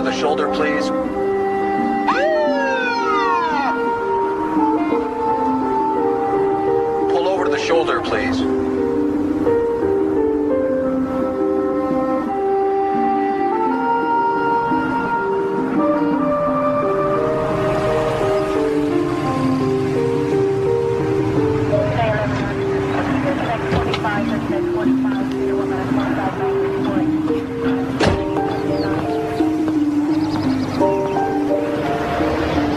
the shoulder, please. Pull over to the shoulder, please.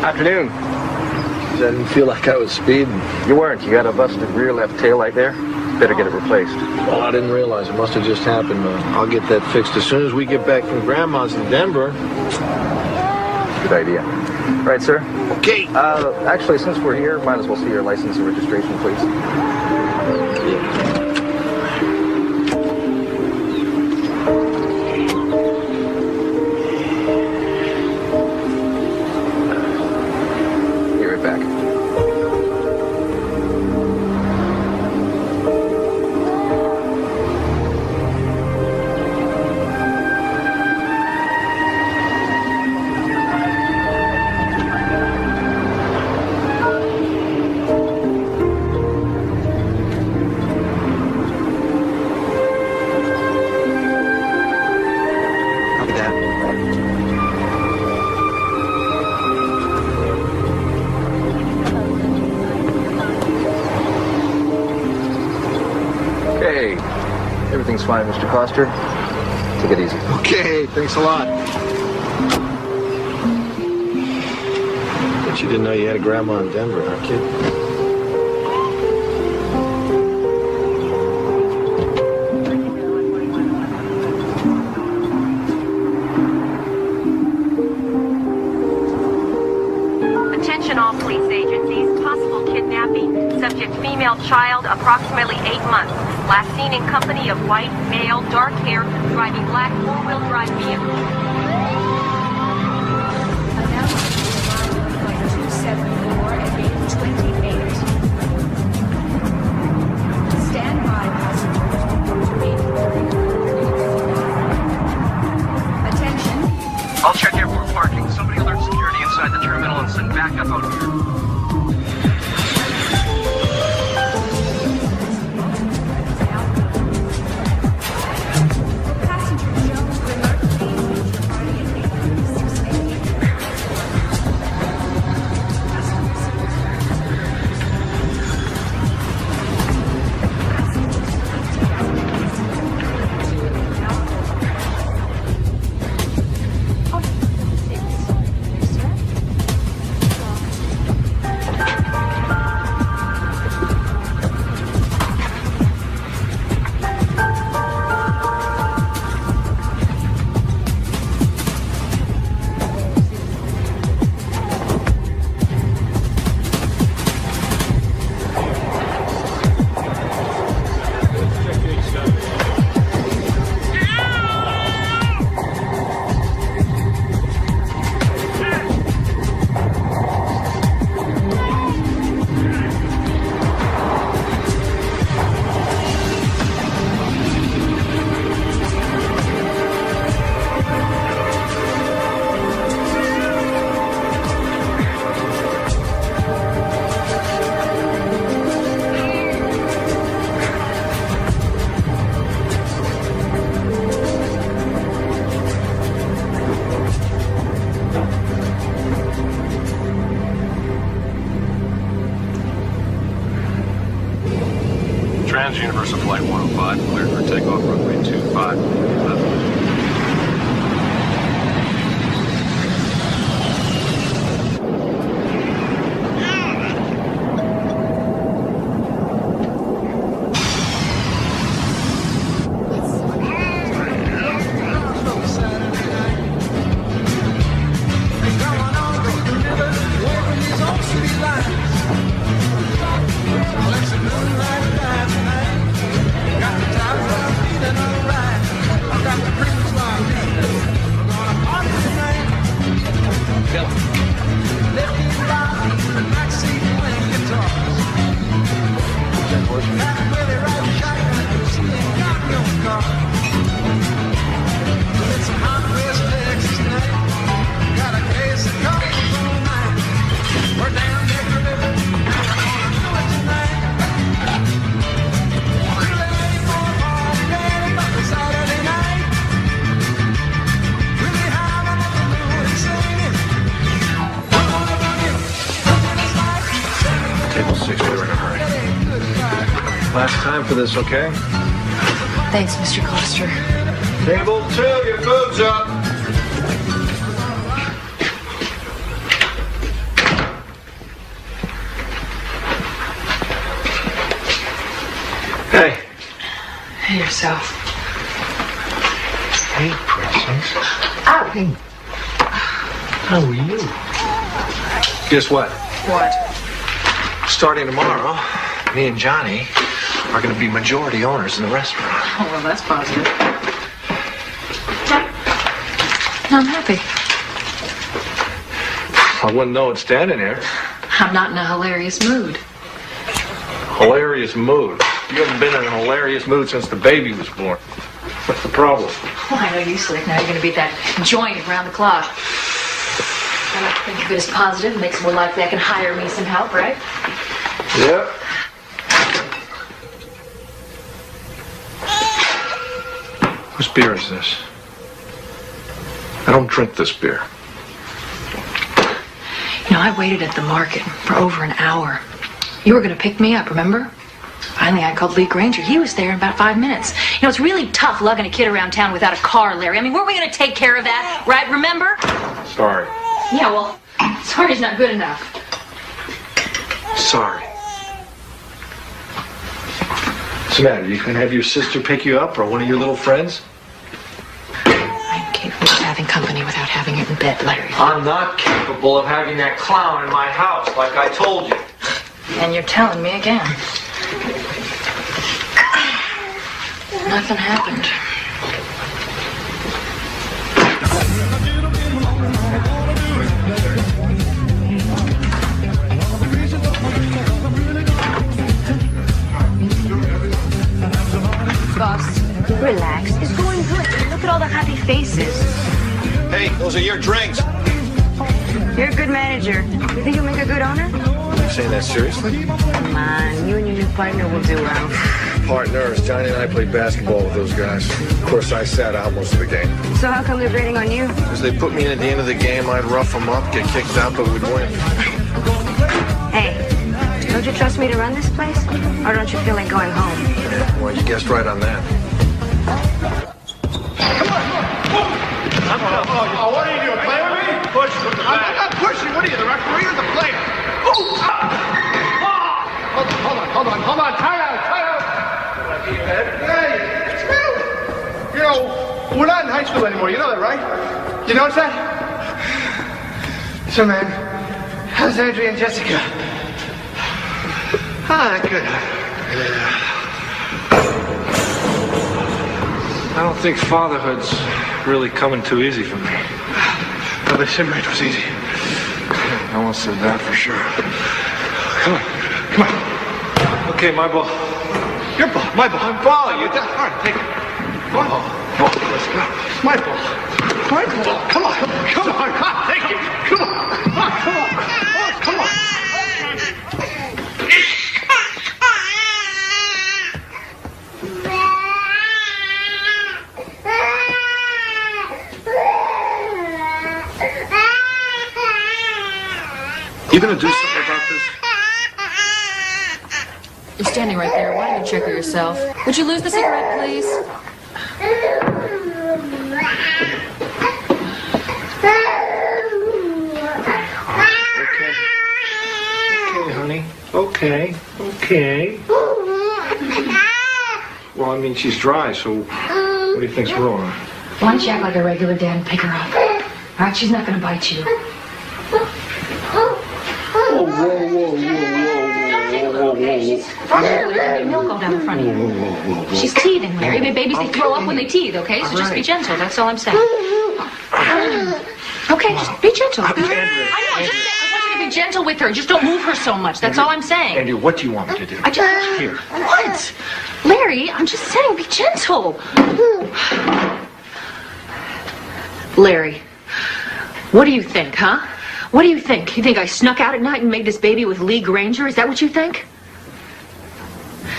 Afternoon. I didn't feel like I was speeding. You weren't. You got a busted rear left taillight there. Better get it replaced. Well, I didn't realize. It must have just happened. I'll get that fixed as soon as we get back from Grandma's in Denver. Good idea. Right, sir? Okay. Actually, since we're here, might as well see your license and registration, please. Be right back. Okay. Everything's fine, Mr. Coster. Take it easy. Okay, thanks a lot. Bet you didn't know you had a grandma in Denver, huh, kid? Attention all police agencies. Possible kidnapping. Subject female child, approximately 8 months. Last seen in company of white, male, dark hair, driving black four-wheel drive vehicle. Announcement by 274 at 8:28. Stand by, passengers. Attention. I'll check airport parking. Somebody alert security inside the terminal and send backup out here. Trans-Universal Flight 105, cleared for takeoff runway 25. Got the time for feeling alright. Last time for this, okay? Thanks, Mr. Coster. Table 2, your food's up. Hey. Hey, yourself. Hey, princess. Ow! Hey. How are you? Guess what? What? Starting tomorrow, me and Johnny are going to be majority owners in the restaurant. Oh, well, that's positive. I'm happy. I wouldn't know it standing here. I'm not in a hilarious mood. Hilarious mood. You haven't been in a hilarious mood since the baby was born. What's the problem? Well, I know you slick. Now you're going to be at that joint around the clock. I like to think of it as positive. Makes it more likely I can hire me some help, right? Yep. Whose beer is this? I don't drink this beer. You know, I waited at the market for over an hour. You were going to pick me up, remember? Finally, I called Lee Granger. He was there in about 5 minutes. You know, it's really tough lugging a kid around town without a car, Larry. I mean, weren't we going to take care of that, right? Remember? Sorry. Yeah, well, sorry's not good enough. Sorry. What's the matter? You can have your sister pick you up or one of your little friends? I'm capable of having company without having it in bed, Larry. I'm not capable of having that clown in my house, like I told you. And you're telling me again. Nothing happened. Boss, relax. It's going good. Look at all the happy faces. Hey, those are your drinks. You're a good manager. You think you'll make a good owner? Are you saying that seriously? Come on, you and your new partner will do well. Partners, Johnny and I played basketball with those guys. Of course, I sat out most of the game. So how come they're grading on you? Because they put me in at the end of the game, I'd rough them up, get kicked out, but we'd win. Hey, don't you trust me to run this place? Or don't you feel like going home? Well, you guessed right on that. Oh, what are you doing? Play with me? Push. I'm not pushing. What are you, the referee or the player? Oh! Hold on. Tie out. Hey, Phil. You know, we're not in high school anymore. You know that, right? You notice that? So, man, how's Adrian and Jessica? Good. I don't think fatherhood's really coming too easy for me. Well, they said it was easy. No one said that for sure. Come on. Okay, my ball. Your ball. My ball. My ball, you... All right, take it. Ball. Let's go. My ball. Come on. Take it. Come on. You gonna do something about this? You're standing right there. Why don't you check her yourself? Would you lose the cigarette, please? Okay, honey. Okay. Well, I mean, she's dry, so what do you think's wrong? Why don't you act like a regular dad and pick her up? All right, she's not going to bite you. Whoa. She's getting milk all down the front of you. She's teething, Larry. Babies, they throw up when they teeth, okay? So just be gentle. That's all I'm saying. Okay, just be gentle. I know. I want you to be gentle with her. Just don't move her so much. That's all I'm saying. Andrew, what do you want me to do? Here. What? Larry, I'm just saying, be gentle. Larry, what do you think, huh? What do you think? You think I snuck out at night and made this baby with Lee Granger? Is that what you think?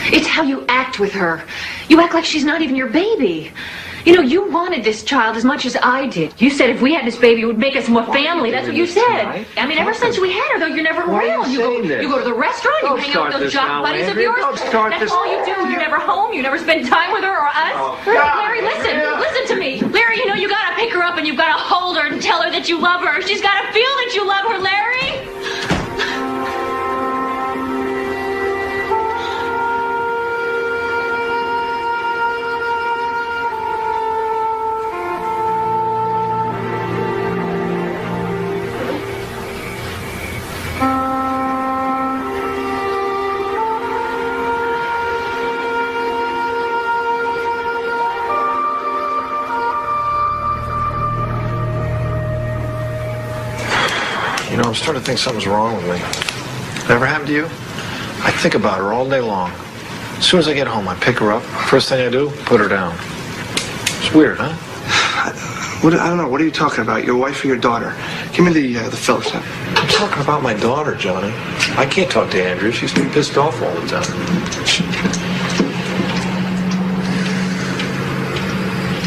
It's how you act with her. You act like she's not even your baby. You know, you wanted this child as much as I did. You said if we had this baby, it would make us more family. That's what you said. I mean, ever since we had her, though, you're never around. You go to the restaurant, you hang out with those jock buddies of yours. That's all you do. You're never home. You never spend time with her or us. Larry, listen to me. Larry, you know, you gotta pick her up and you've gotta hold her and tell her that you love her. She's gotta feel that you love her, Larry. You know, I'm starting to think something's wrong with me. Ever happened to you? I think about her all day long. As soon as I get home, I pick her up. First thing I do, put her down. It's weird, huh? I don't know. What are you talking about? Your wife or your daughter? Give me the Phillips. I'm talking about my daughter, Johnny. I can't talk to Andrea. She's too pissed off all the time.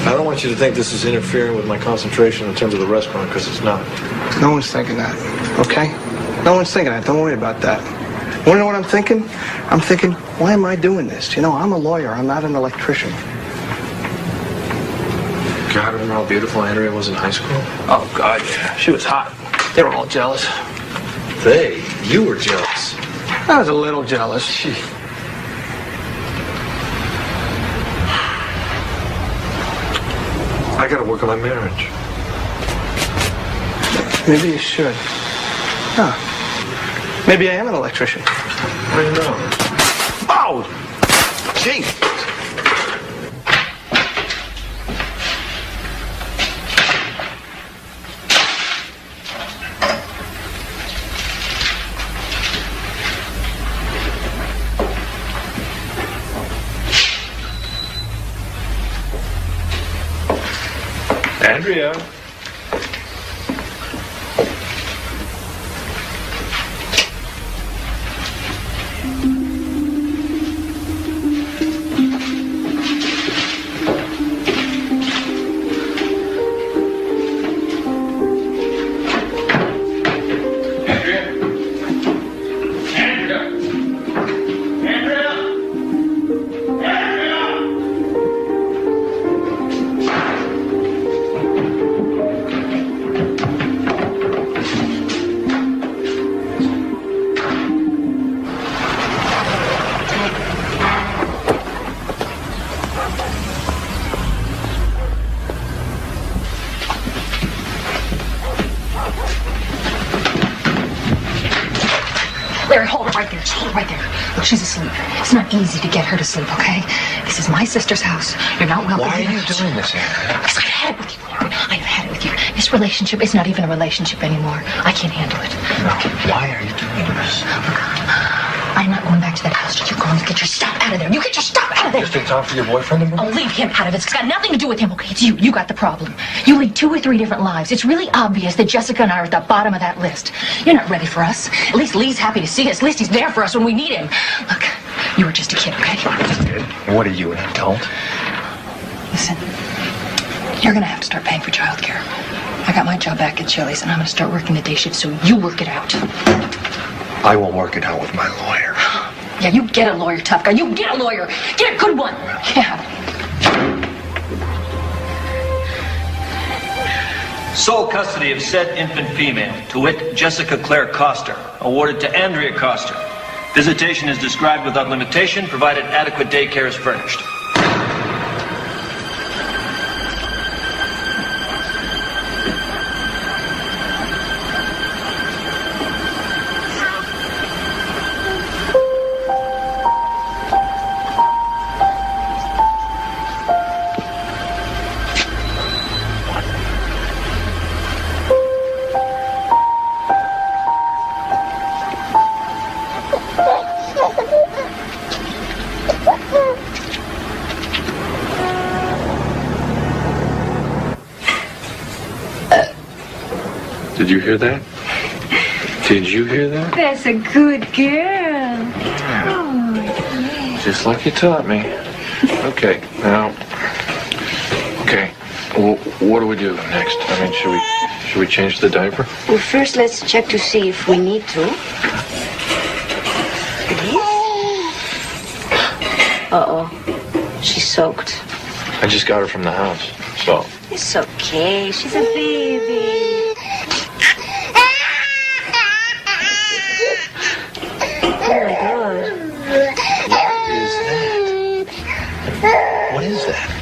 I don't want you to think this is interfering with my concentration in terms of the restaurant, because it's not. No one's thinking that, okay? No one's thinking that. Don't worry about that. Want to know what I'm thinking? I'm thinking, why am I doing this? You know, I'm a lawyer. I'm not an electrician. God, remember how beautiful Andrea was in high school? Oh, God, yeah. She was hot. They were all jealous. You were jealous. I was a little jealous. I gotta work on my marriage. Maybe you should. Huh. Maybe I am an electrician. How do you know? Oh! Gee! Andrea. Larry, hold it right there. Just hold it right there. Look, she's asleep. It's not easy to get her to sleep, okay? This is my sister's house. You're not welcome. Why are you doing this, Andrea? Because I've had it with you, Larry. I've had it with you. This relationship is not even a relationship anymore. I can't handle it. No. Why are you doing this? I'm not going back to that house. You're going to get your stuff out of there. You get your stuff out of there. Just in time for your boyfriend to move? I'll leave him out of it. It's got nothing to do with him, okay? It's you. You got the problem. You lead 2 or 3 different lives. It's really obvious that Jessica and I are at the bottom of that list. You're not ready for us. At least Lee's happy to see us. At least he's there for us when we need him. Look, you were just a kid, okay? What are you, an adult? Listen, you're gonna have to start paying for childcare. I got my job back at Chili's, and I'm gonna start working the day shift, so you work it out. I will work it out with my lawyer. Yeah, you get a lawyer, tough guy. You get a lawyer. Get a good one. Yeah. Sole custody of said infant female, to wit, Jessica Claire Coster, awarded to Andrea Coster. Visitation is described without limitation, provided adequate daycare is furnished. Did you hear that? Did you hear that? That's a good girl. Oh, yeah. Just like you taught me. Okay, now. Well, what do we do next? I mean, should we change the diaper? Well, first let's check to see if we need to. Uh-oh. She's soaked. I just got her from the house, so... It's okay. She's a baby. Oh, my God. What is that?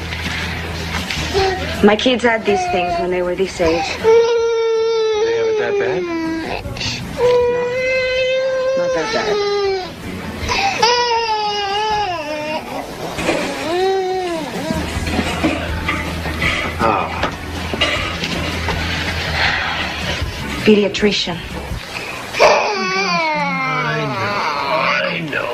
My kids had these things when they were this age. They have it that bad? No, not that bad. Oh. Pediatrician. I know.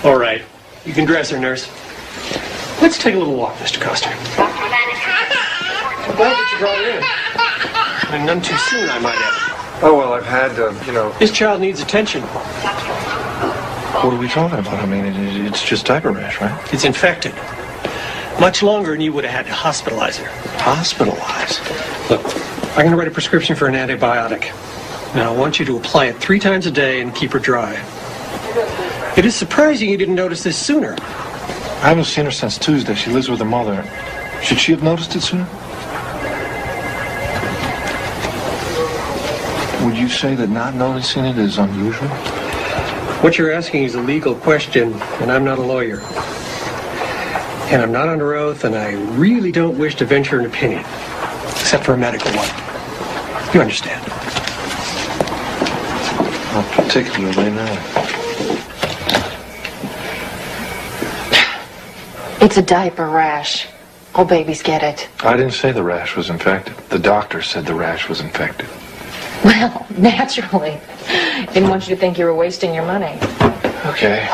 All right. You can dress her, nurse. Let's take a little walk, Mr. Coster. I'm glad that you brought her in. And none too soon, I might add. Oh, well, I've had, This child needs attention. What are we talking about? I mean, it's just diaper rash, right? It's infected. Much longer than you would have had to hospitalize her. Hospitalized? Look, I'm going to write a prescription for an antibiotic. Now, I want you to apply it 3 times a day and keep her dry. It is surprising you didn't notice this sooner. I haven't seen her since Tuesday. She lives with her mother. Should she have noticed it sooner? Would you say that not noticing it is unusual? What you're asking is a legal question, and I'm not a lawyer. And I'm not under oath, and I really don't wish to venture an opinion, except for a medical one. You understand? Not particularly, no. It's a diaper rash. All babies get it. I didn't say the rash was infected. The doctor said the rash was infected. Well, naturally. Didn't want you to think you were wasting your money. Okay.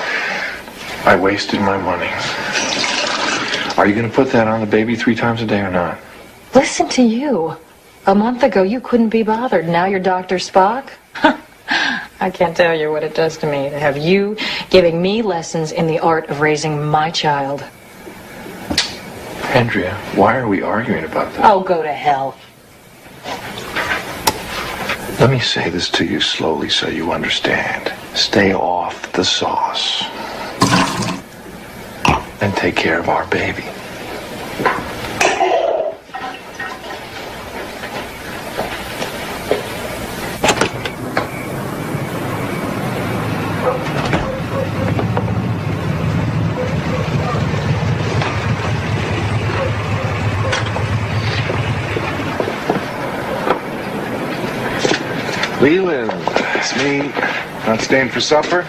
I wasted my money. Are you going to put that on the baby 3 times a day or not? Listen to you. A month ago, you couldn't be bothered. Now you're Dr. Spock? I can't tell you what it does to me to have you giving me lessons in the art of raising my child. Andrea, why are we arguing about this? Oh, go to hell. Let me say this to you slowly so you understand. Stay off the sauce. And take care of our baby. Leland, it's me. Not staying for supper?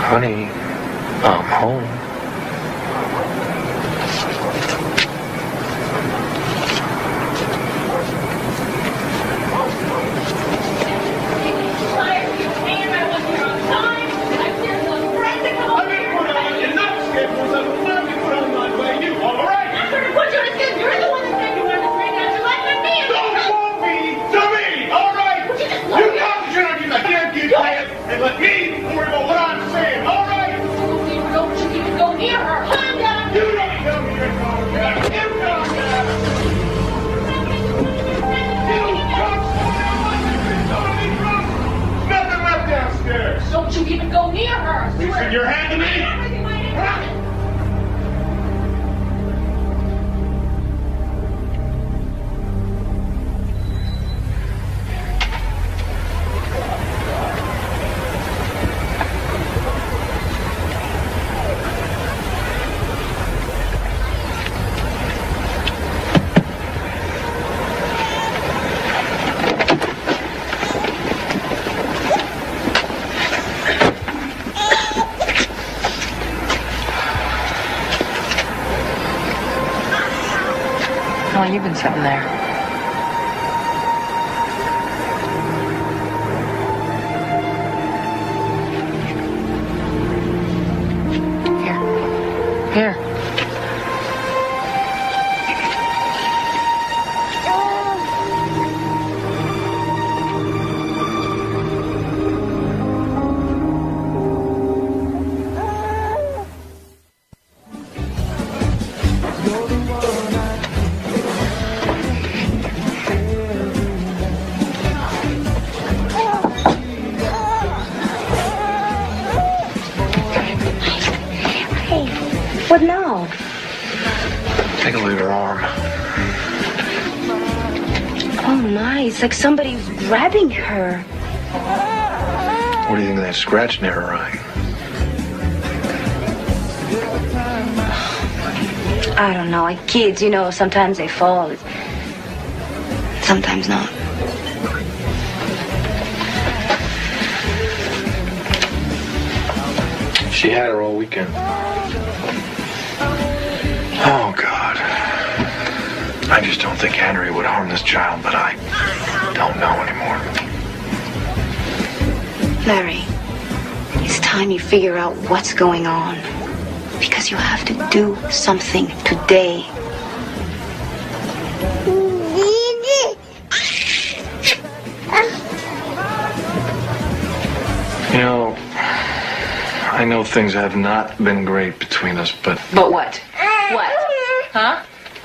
Honey, I'm home. And let me worry about what I'm saying, all right? Don't you even go near her. Calm down. You don't tell me you're calm down. You calm down. You drunk. Nothing left downstairs. Don't you even go near her. You send your hand to me? How long you been sitting there? Here. Oh my, it's like somebody's grabbing her. What do you think of that scratch near her eye? I don't know, like kids, you know, sometimes they fall. Sometimes not. She had her all weekend. Oh, God. I just don't think Andrea would harm this child, but I don't know anymore. Larry, it's time you figure out what's going on. Because you have to do something today. You know, I know things have not been great between us, but... But what? What? Huh?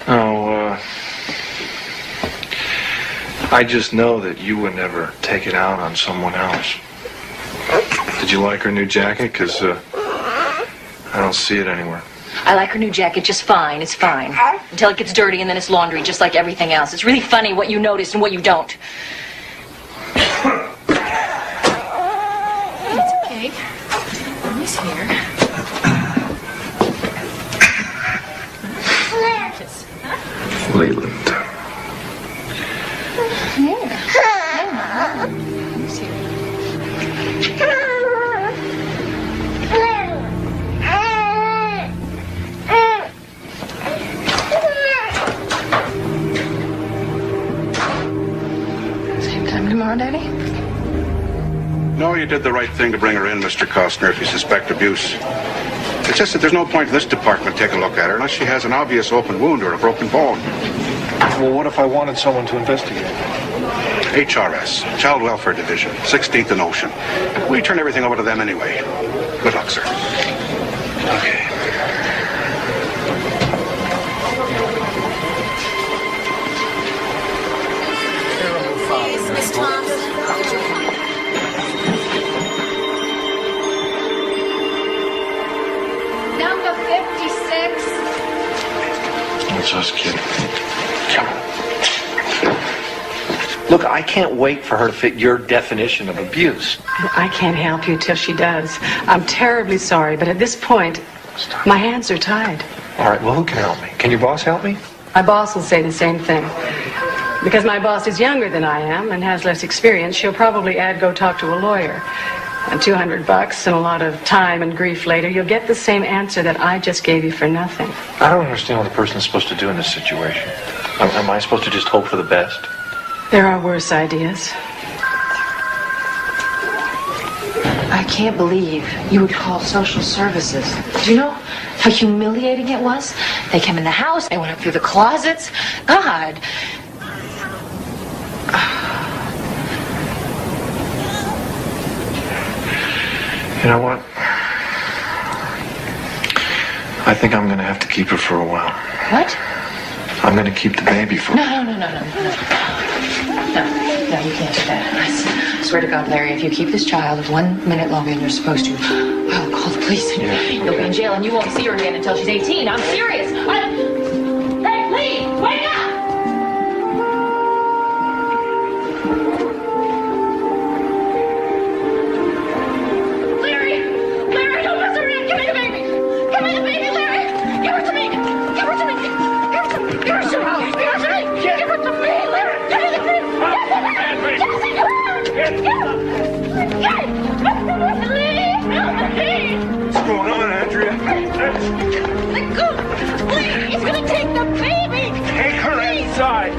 Oh, I just know that you would never take it out on someone else. Did you like her new jacket? Because, I don't see it anywhere. I like her new jacket just fine. It's fine. Until it gets dirty and then it's laundry, just like everything else. It's really funny what you notice and what you don't. It's okay. Mommy's here. Leland. Here. Mommy's here. Same time tomorrow, Daddy? No, you did the right thing to bring her in, Mr. Costner, if you suspect abuse. It's just that there's no point in this department taking a look at her unless she has an obvious open wound or a broken bone. Well, what if I wanted someone to investigate? HRS, Child Welfare Division, 16th and Ocean. We turn everything over to them anyway. Good luck, sir. Okay. Miss Thompson. Number 56. That's us, kid. Come on. Look, I can't wait for her to fit your definition of abuse. I can't help you till she does. I'm terribly sorry, but at this point, my hands are tied. All right, well, who can help me? Can your boss help me? My boss will say the same thing. Because my boss is younger than I am and has less experience, she'll probably add go talk to a lawyer. And $200 and a lot of time and grief later, you'll get the same answer that I just gave you for nothing. I don't understand what a person's supposed to do in this situation. Am I supposed to just hope for the best? There are worse ideas. I can't believe you would call social services. Do you know how humiliating it was? They came in the house, they went up through the closets. God. You know what? I think I'm going to have to keep her for a while. What? I'm going to keep the baby for... No, you can't do that. I swear to God, Larry, if you keep this child 1 minute longer than you're supposed to, I'll call the police and you'll be in jail and you won't see her again until she's 18. I'm serious. Hey, Lee, wake up! Larry, don't mess around. Give me the baby. Give me the baby, Larry. Give her to me. Give her to me. Give her to me. Give her to me, Larry. Give me the baby. What's going on, Andrea? Let go! Please! He's gonna take the baby! Take her inside!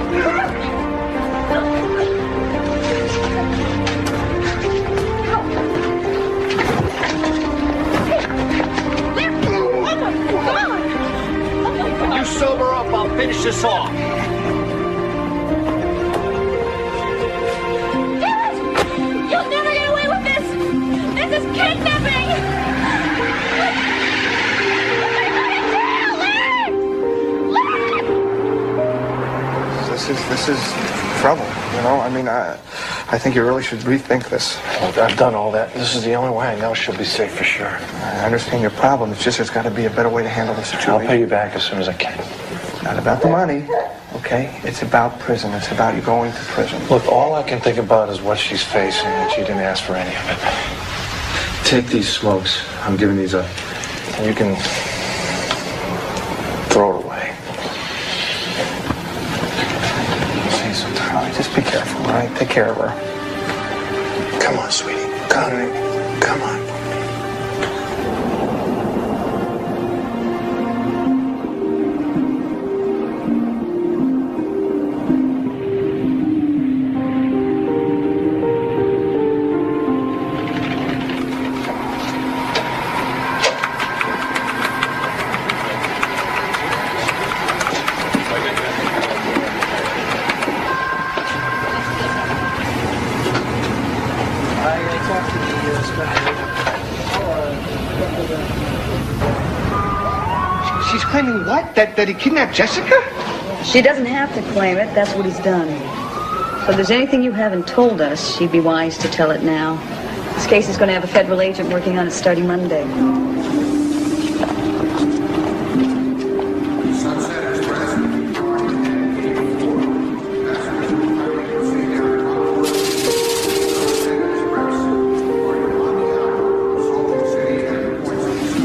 When you sober up, I'll finish this off. You'll never get away with this! This is kidnapping! This is trouble, you know? I mean, I think you really should rethink this. Look, I've done all that. This is the only way I know she'll be safe for sure. I understand your problem. It's just there's got to be a better way to handle the situation. I'll pay you back as soon as I can. Not about the money, okay? It's about prison. It's about you going to prison. Look, all I can think about is what she's facing, and she didn't ask for any of it. Take these smokes. I'm giving these up. And you can throw it away. See, so darling, just be careful, all right? Take care of her. Come on, sweetie. Come on. Come on. She's claiming what? That he kidnapped Jessica? She doesn't have to claim it. That's what he's done. So if there's anything you haven't told us, she'd be wise to tell it now. This case is going to have a federal agent working on it starting Monday.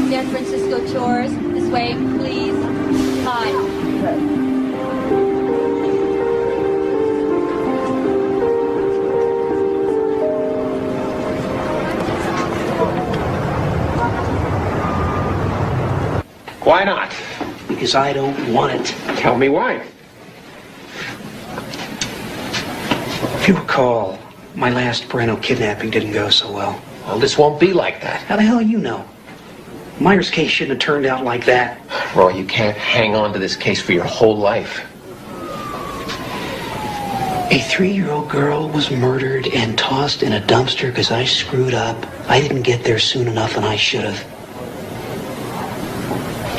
San Francisco Chores. This way, please. Hi. Why not? Because I don't want it. Tell me why. If you recall, my last Breno kidnapping didn't go so well. Well, this won't be like that. How the hell you know? Myers' case shouldn't have turned out like that. Roy, you can't hang on to this case for your whole life. A 3-year-old girl was murdered and tossed in a dumpster because I screwed up. I didn't get there soon enough, and I should have.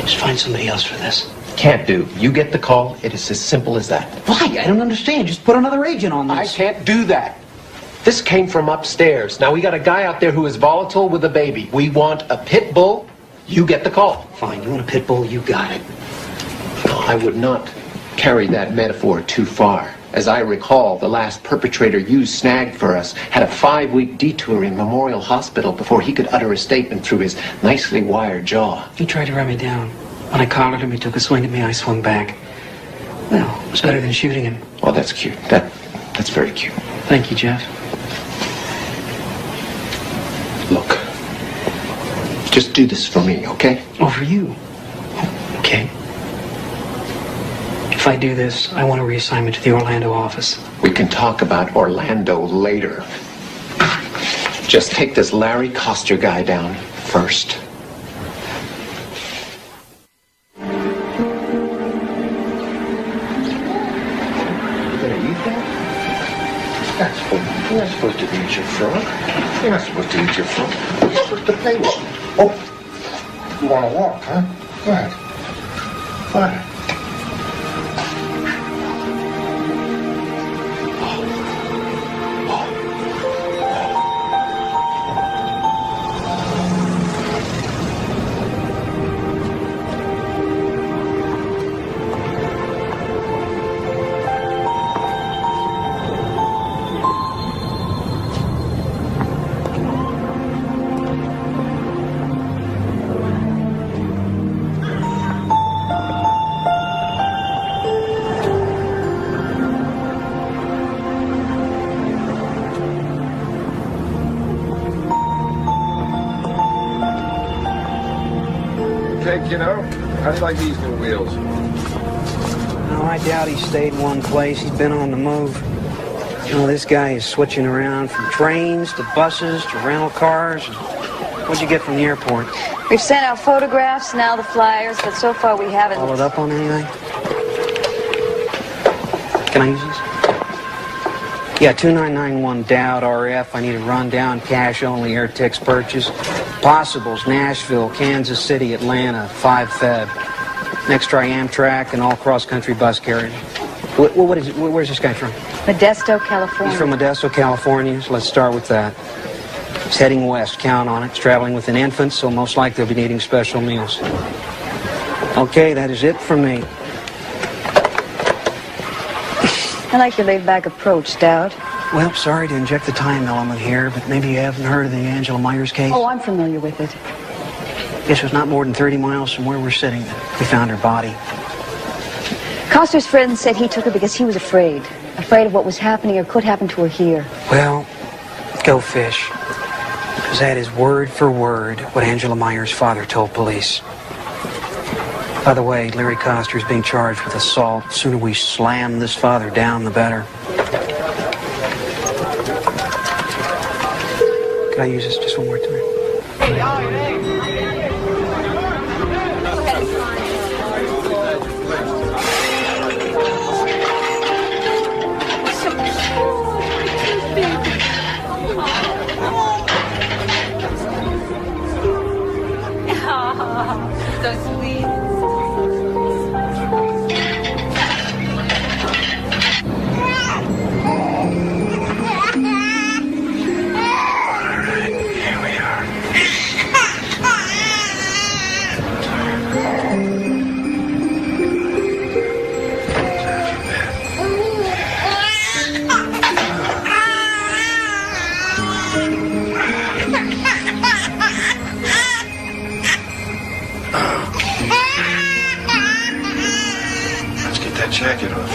Just find somebody else for this. Can't do. You get the call. It is as simple as that. Why? I don't understand. Just put another agent on this. I can't do that. This came from upstairs. Now, we got a guy out there who is volatile with a baby. We want a pit bull. You get the call. Fine. You want a pit bull? You got it. I would not carry that metaphor too far. As I recall, the last perpetrator you snagged for us had a 5-week detour in Memorial Hospital before he could utter a statement through his nicely wired jaw. He tried to run me down. When I collared him, he took a swing at me. I swung back. Well, it was better than shooting him. Well, that's cute. That's very cute. Thank you, Jeff. Look, just do this for me, okay? Oh, for you? Okay. If I do this, I want a reassignment to the Orlando office. We can talk about Orlando later. Just take this Larry Coster guy down first. You're not supposed to eat your frog. You're not supposed to eat your frog. You're supposed to play with it. Oh, you want to walk, huh? Go ahead. Go ahead. You know? How do you like these new wheels? No, I doubt he stayed one place. He's been on the move. You know, this guy is switching around from trains to buses to rental cars. What'd you get from the airport? We've sent out photographs, now the flyers, but so far we haven't... Followed up on anything? Can I use this? Yeah, 2991 Dowd RF. I need a rundown, cash-only air ticks purchase. Possibles, Nashville, Kansas City, Atlanta, 5 Feb. Next try Amtrak and all cross-country bus carriers. What is it? Where's this guy from? Modesto, California. He's from Modesto, California, so let's start with that. He's heading west, count on it. He's traveling with an infant, so most likely he'll be needing special meals. Okay, that is it from me. I like your laid-back approach, Dowd. Well, sorry to inject the time element here, but maybe you haven't heard of the Angela Myers case? Oh, I'm familiar with it. Guess it was not more than 30 miles from where we're sitting that we found her body. Coster's friend said he took her because he was afraid. Afraid of what was happening or could happen to her here. Well, go fish. Because that is word for word what Angela Myers' father told police. By the way, Larry Coster is being charged with assault. The sooner we slam this father down, the better. Could I use this just one more time? So sweet. Jacket off.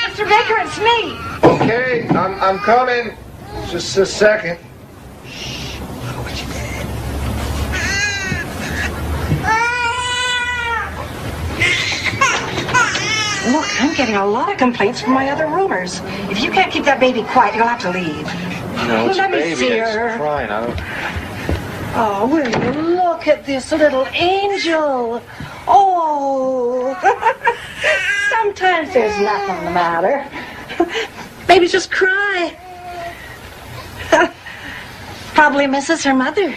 Mr. Baker, it's me. Okay, I'm coming. Just a second. Look, I'm getting a lot of complaints from my other roomers. If you can't keep that baby quiet, you'll have to leave. No, it's Let a me baby. see It's her. crying. Oh, will you look at this little angel? Oh, sometimes there's nothing the matter. Babies just cry. Probably misses her mother.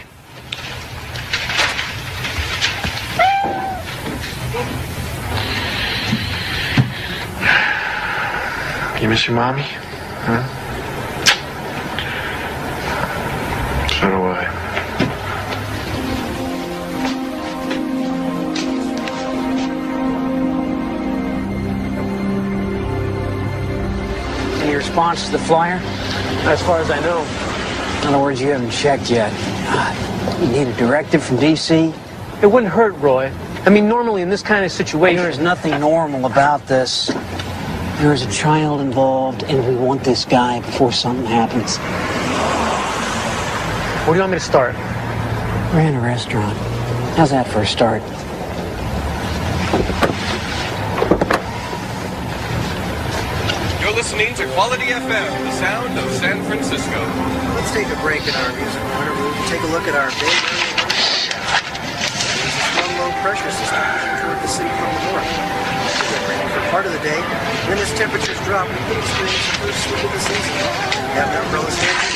You miss your mommy? Huh? So do I. Any response to the flyer? As far as I know. In other words, you haven't checked yet. You need a directive from D.C.? It wouldn't hurt, Roy. I mean, normally in this kind of situation... There's nothing normal about this. There is a child involved, and we want this guy before something happens. Where do you want me to start? We're in a restaurant. How's that for a start? You're listening to Quality FM, the sound of San Francisco. Let's take a break in our music corner. We'll take a look at our big there's a strong low pressure system pushing toward the city from the north. For part of the day, when as temperatures drop, we could experience the first slip of the season. Have an umbrella standing.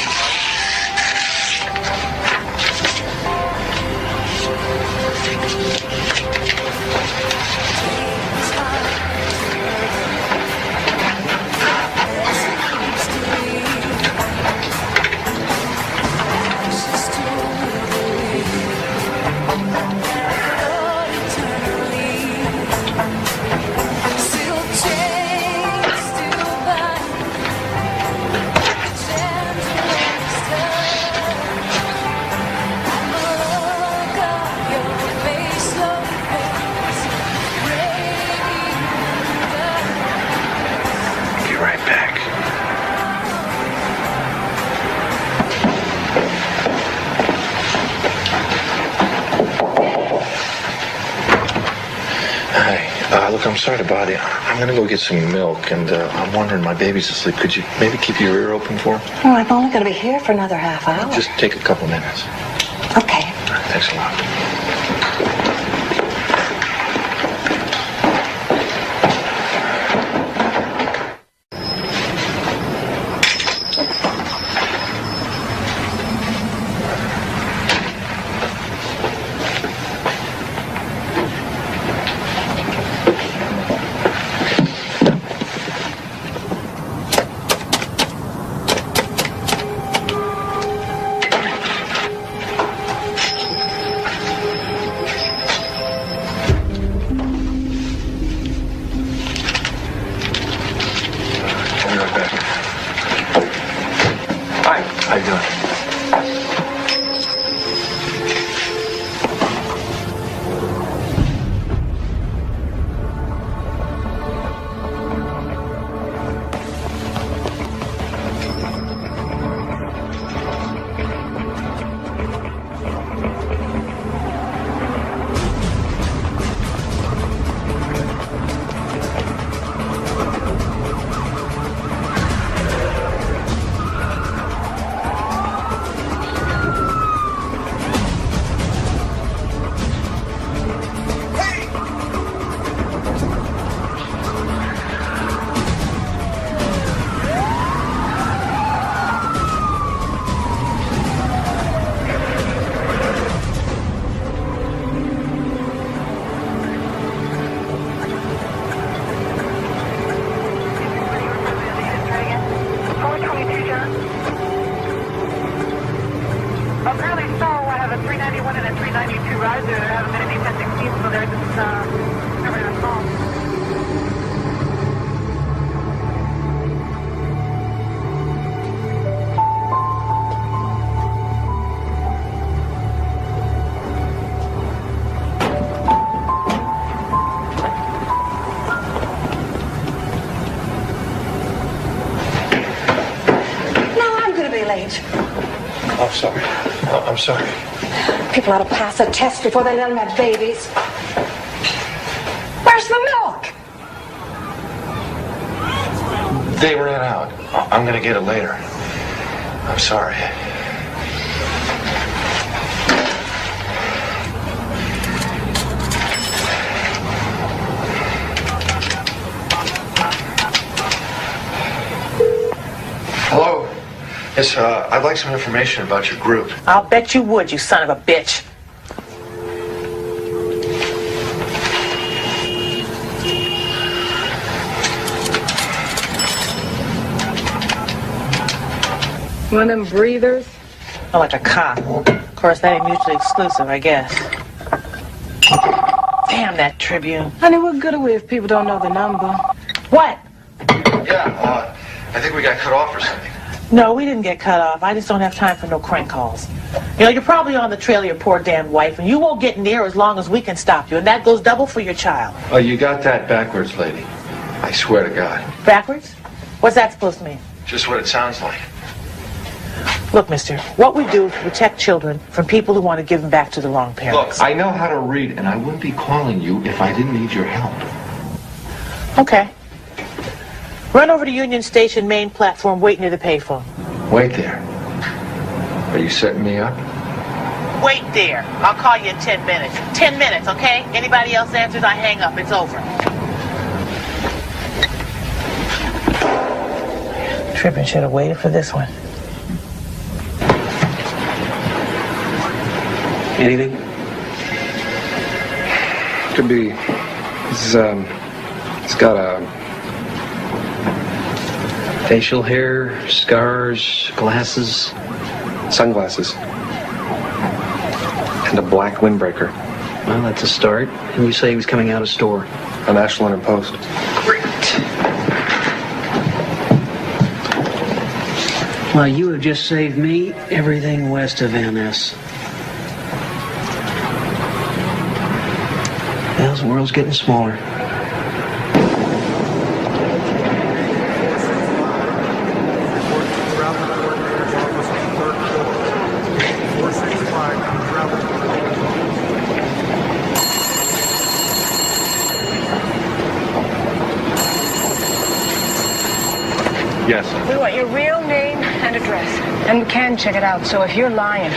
Look, I'm sorry to bother you. I'm gonna go get some milk, and I'm wondering, my baby's asleep. Could you maybe keep your ear open for her? Well, I'm only going to be here for another half hour. Just take a couple minutes. Okay. Thanks a lot. How you doing? I'm sorry. I'm sorry. People ought to pass a test before they let them have babies. Where's the milk? They ran out. I'm gonna get it later. I'm sorry. Hello? Yes, I'd like some information about your group. I'll bet you would, you son of a bitch. One of them breathers? Oh, like a cop. Of course, that ain't mutually exclusive, I guess. Damn that Tribune. Honey, what good are we if people don't know the number? What? Yeah, I think we got cut off or something. No, we didn't get cut off. I just don't have time for no crank calls. You know, you're probably on the trail of your poor damn wife, and you won't get near as long as we can stop you, and that goes double for your child. Oh, you got that backwards, lady. I swear to God. Backwards? What's that supposed to mean? Just what it sounds like. Look, mister, what we do is protect children from people who want to give them back to the wrong parents. Look, I know how to read, and I wouldn't be calling you if I didn't need your help. Okay. Run over to Union Station main platform, wait near the payphone. Wait there. Are you setting me up? Wait there. I'll call you in 10 minutes. 10 minutes, okay? Anybody else answers, I hang up. It's over. Trippin' should have waited for this one. Anything? Could be. It's got a Facial hair, scars, glasses. Sunglasses. And a black windbreaker. Well, that's a start. And you say he was coming out of store. A National London Post. Great. Well, you have just saved me everything west of NS. Well, the world's getting smaller. Yes. We want your real name and address. And we can check it out, so if you're lying,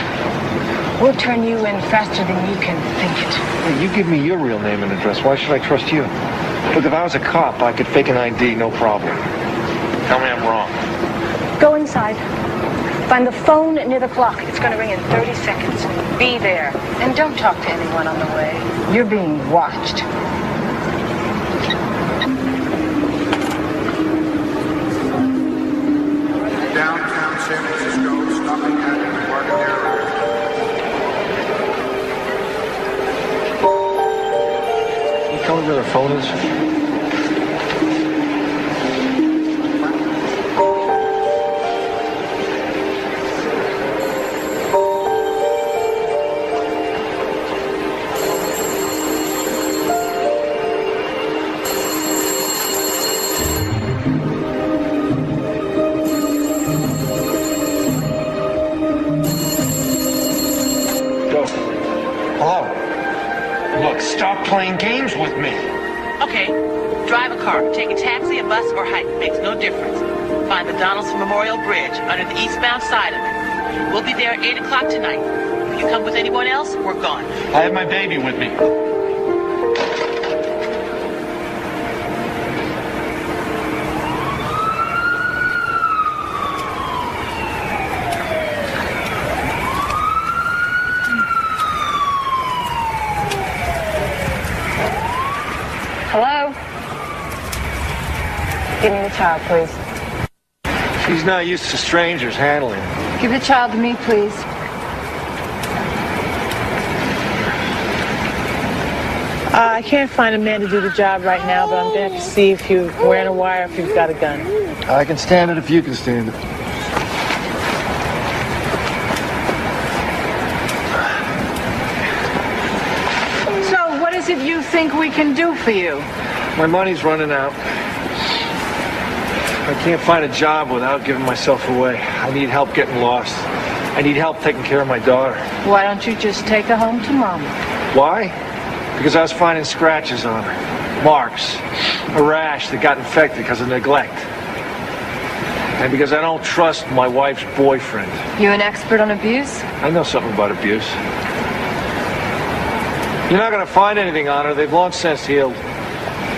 we'll turn you in faster than you can think it. Hey, you give me your real name and address. Why should I trust you? Look, if I was a cop, I could fake an ID, no problem. Tell me I'm wrong. Go inside. Find the phone near the clock. It's going to ring in 30 seconds. Be there. And don't talk to anyone on the way. You're being watched. Downtown San Francisco, stopping at Embarcadero. Can you tell me where their phone is? stop playing games with me. Okay, drive a car, take a taxi, a bus, or hike. Makes no difference. Find the Donaldson Memorial Bridge under the eastbound side of it. We'll be there at 8 o'clock tonight. If you come with anyone else, we're gone. I have my baby with me. Hello? Give me the child, please. She's not used to strangers handling her. Give the child to me, please. I can't find a man to do the job right now, but I'm going to have to see if you're wearing a wire or if you've got a gun. I can stand it if you can stand it. So, what is it you think we can do for you? My money's running out. I can't find a job without giving myself away. I need help getting lost. I need help taking care of my daughter. Why don't you just take her home to Mama? Why? Because I was finding scratches on her. Marks. A rash that got infected because of neglect. And because I don't trust my wife's boyfriend. You an expert on abuse? I know something about abuse. You're not going to find anything on her. They've long since healed.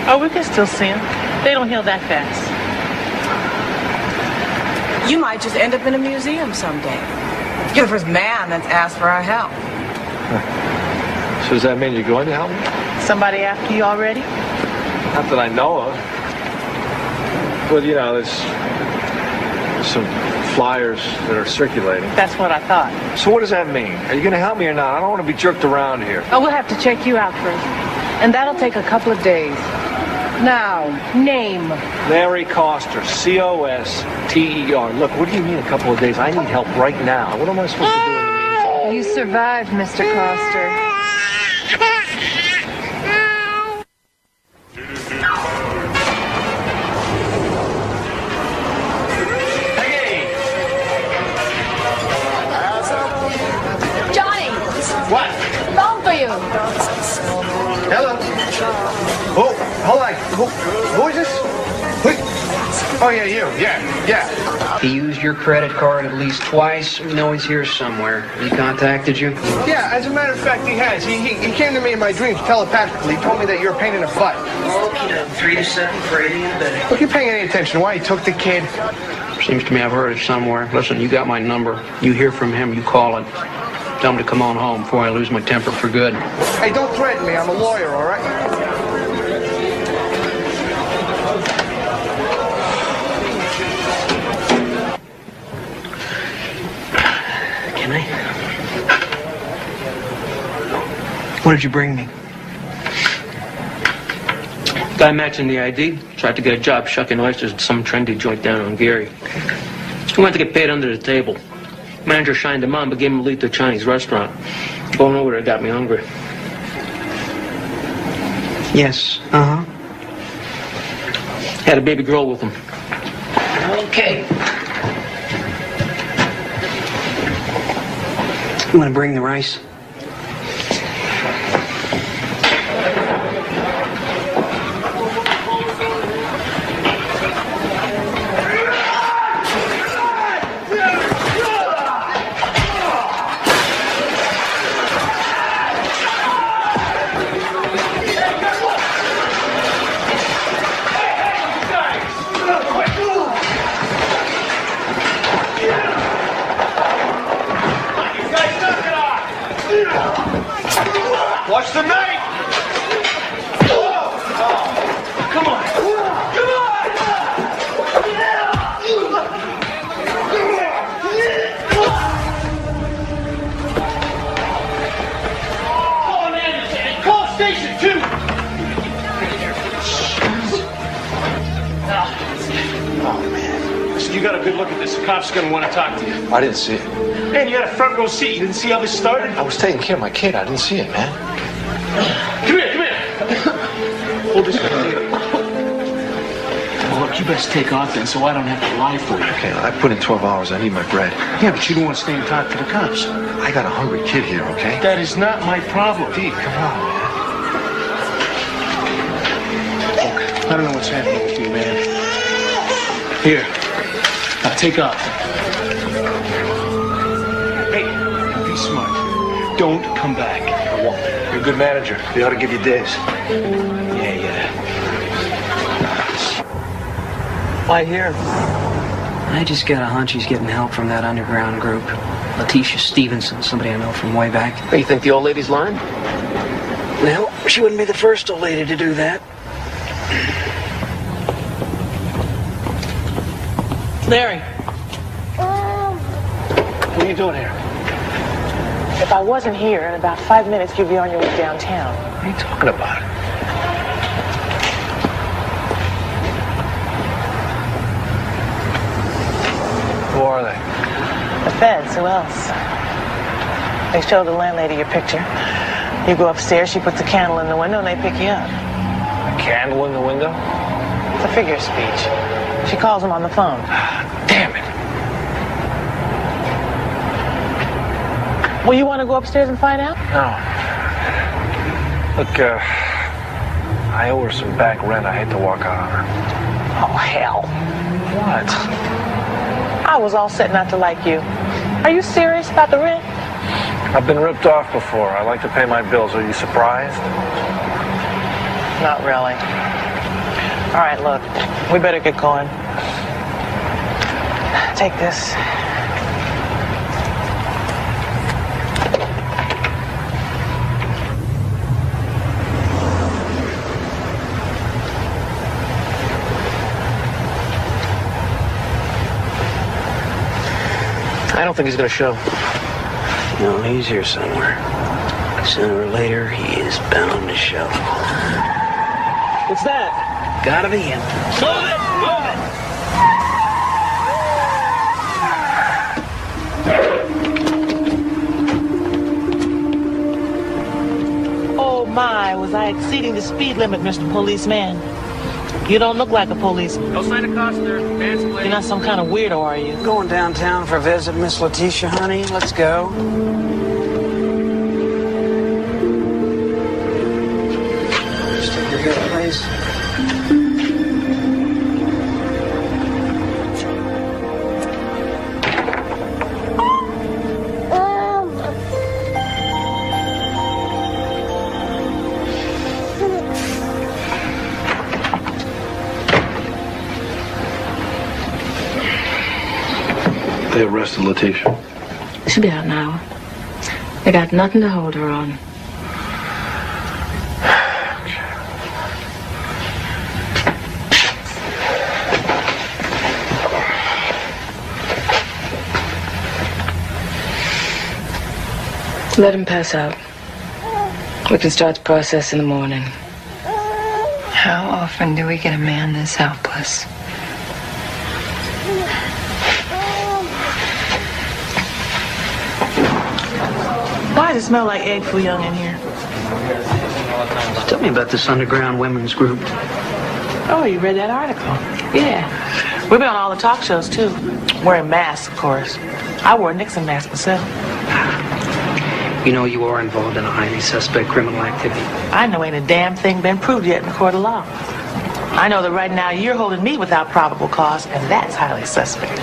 Oh, we can still see them. They don't heal that fast. You might just end up in a museum someday. You're the first man that's asked for our help. So does that mean you're going to help me? Somebody after you already? Not that I know of. But, you know, there's some flyers that are circulating. That's what I thought. So what does that mean? Are you going to help me or not? I don't want to be jerked around here. Oh, we'll have to check you out first. And that'll take a couple of days. Now, name. Larry Coster, C-O-S-T-E-R. Look, what do you mean a couple of days? I need help right now. What am I supposed to do in the meantime? You survived, Mr. Coster. Johnny! What? Phone for you. Hello? Oh, hold on. Who is this? Oh, yeah, you. Yeah. He used your credit card at least twice. We know he's here somewhere. He contacted you? Yeah, as a matter of fact, he has. He came to me in my dreams telepathically. He told me that you're a pain in the butt. Okay, 3 to 7 for 80 and better. Look, you're paying any attention. Why he took the kid? Seems to me I've heard it somewhere. Listen, you got my number. You hear from him, you call it. Tell him to come on home before I lose my temper for good. Hey, don't threaten me. I'm a lawyer, all right? Can I? What did you bring me? Guy matching the ID. Tried to get a job shucking oysters at some trendy joint down on Gary. He wanted to get paid under the table. Manager shined him on, but gave him a lead to a Chinese restaurant. Going over there got me hungry. Yes, Had a baby girl with him. Okay. You want to bring the rice? Watch the knife! Come on! Come on! Call an ambulance! Call Station 2! Oh, man. Listen, you got a good look at this. The cop's gonna want to talk to you. I didn't see it. Man, you had a front row seat. You didn't see how this started? I was taking care of my kid. I didn't see it, man. Come here. Hold this one. Well, look, you best take off then so I don't have to lie for you. Okay, I put in 12 hours. I need my bread. Yeah, but you don't want to stay and talk to the cops. I got a hungry kid here, okay? That is not my problem. Pete, come on, man. I don't know what's happening with you, man. Here. Now take off. Hey, be smart. Don't come back. I won't. You're a good manager. They ought to give you days. Yeah. Why here? I just got a hunch he's getting help from that underground group. Letitia Stevenson, somebody I know from way back. You think the old lady's lying? Well, she wouldn't be the first old lady to do that. Larry, What are you doing here? if I wasn't here, in about 5 minutes, you'd be on your way downtown. What are you talking about? Who are they? The feds, who else? They showed the landlady your picture. You go upstairs, she puts a candle in the window, and they pick you up. A candle in the window? It's a figure of speech. She calls him on the phone. Damn it. Well, you want to go upstairs and find out? No. Look, I owe her some back rent. I hate to walk out on her. Oh, hell. What? I was all set not to like you. Are you serious about the rent? I've been ripped off before. I like to pay my bills. Are you surprised? Not really. All right, look, we better get going. Take this. I don't think he's going to show. No, he's here somewhere. Sooner or later, he is bound to show. What's that? Gotta be him. Move it! Move it! Oh, my, was I exceeding the speed limit, Mr. Policeman? You don't look like a policeman. No sign of Coster. Man's You're not some kind of weirdo, are you? Going downtown for a visit, Miss Letitia, honey. Let's go. Just take your good place. They arrested Letitia. She'll be out in an hour. They got nothing to hold her on. Let him pass out. We can start the process in the morning. How often do we get a man this helpless? Why does it smell like egg foo young in here? Tell me about this underground women's group. Oh, you read that article? Yeah. We've been on all the talk shows, too. Wearing masks, of course. I wore a Nixon mask myself. You know you are involved in a highly suspect criminal activity. I know ain't a damn thing been proved yet in the court of law. I know that right now you're holding me without probable cause, and that's highly suspect.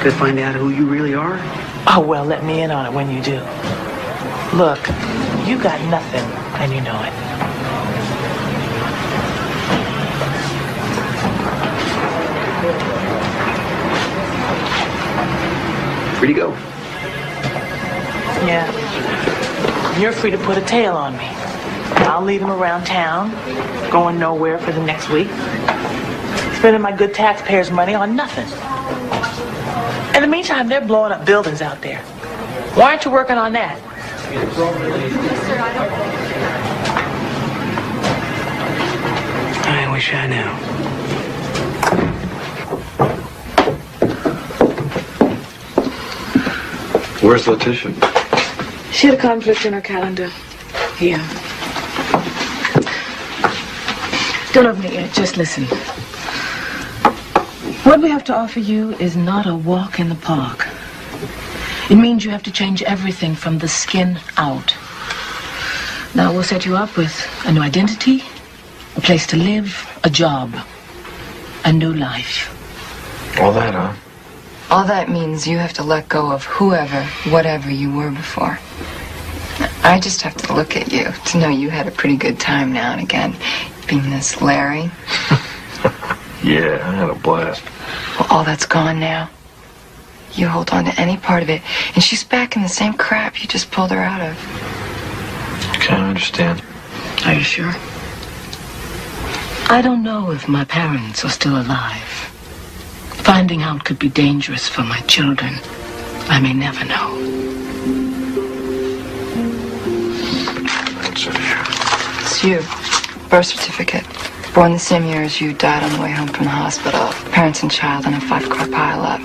Could find out who you really are? Oh, well, let me in on it when you do. Look, you got nothing, and you know it. Free to go. Yeah. You're free to put a tail on me. I'll lead him around town, going nowhere for the next week, spending my good taxpayers' money on nothing. In the meantime, they're blowing up buildings out there. Why aren't you working on that? I wish I knew. Where's Letitia? She had a conflict in her calendar. Here. Don't open it yet, just listen. What we have to offer you is not a walk in the park. It means you have to change everything from the skin out. Now, we'll set you up with a new identity, A place to live, a job, a new life. All that, huh? All that means you have to let go of whoever, whatever you were before. I just have to look at you to know you had a pretty good time now and again, being this Larry. Yeah, I had a blast. Well, all that's gone now. You hold on to any part of it, and she's back in the same crap you just pulled her out of. Okay, I understand. Are you sure? I don't know if my parents are still alive. Finding out could be dangerous for my children. I may never know. What's it here? It's you. Birth certificate. Born the same year as you, died on the way home from the hospital. Parents and child in a 5-car pile-up.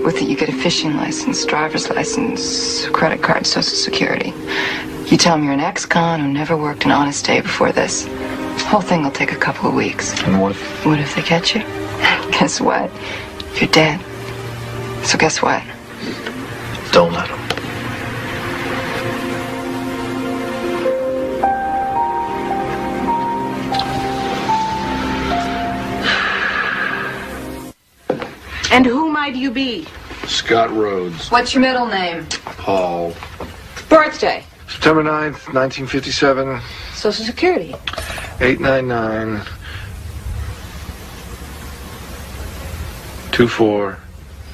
With it, you get a fishing license, driver's license, credit card, social security. You tell them you're an ex-con who never worked an honest day before this. Whole thing will take a couple of weeks. And what? What if they catch you? Guess what? You're dead. So guess what? Don't let them. And who might you be? Scott Rhodes. What's your middle name? Paul. Birthday. September 9th, 1957. Social Security. 899 24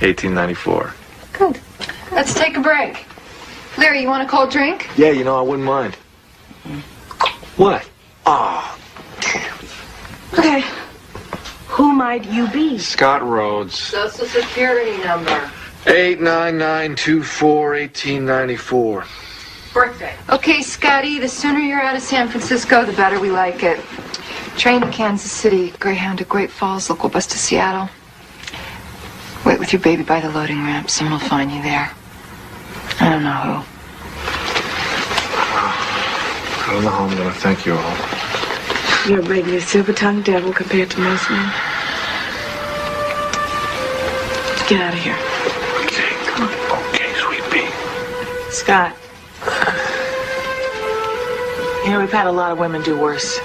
1894. Good. Let's take a break. Larry, you want a cold drink? Yeah, you know, I wouldn't mind. What? Ah, Okay. Who might you be? Scott Rhodes. Social Security number. 899 24 1894. Birthday. Okay, Scotty, the sooner you're out of San Francisco, the better we like it. Train to Kansas City, Greyhound to Great Falls, local bus to Seattle. Wait with your baby by the loading ramp. Someone will find you there. I don't know who. I don't know how I'm going to thank you all. You're a regular silver-tongued devil compared to most men. Get out of here. Okay, come on. Okay, sweet pea. Scott. You know, we've had a lot of women do worse.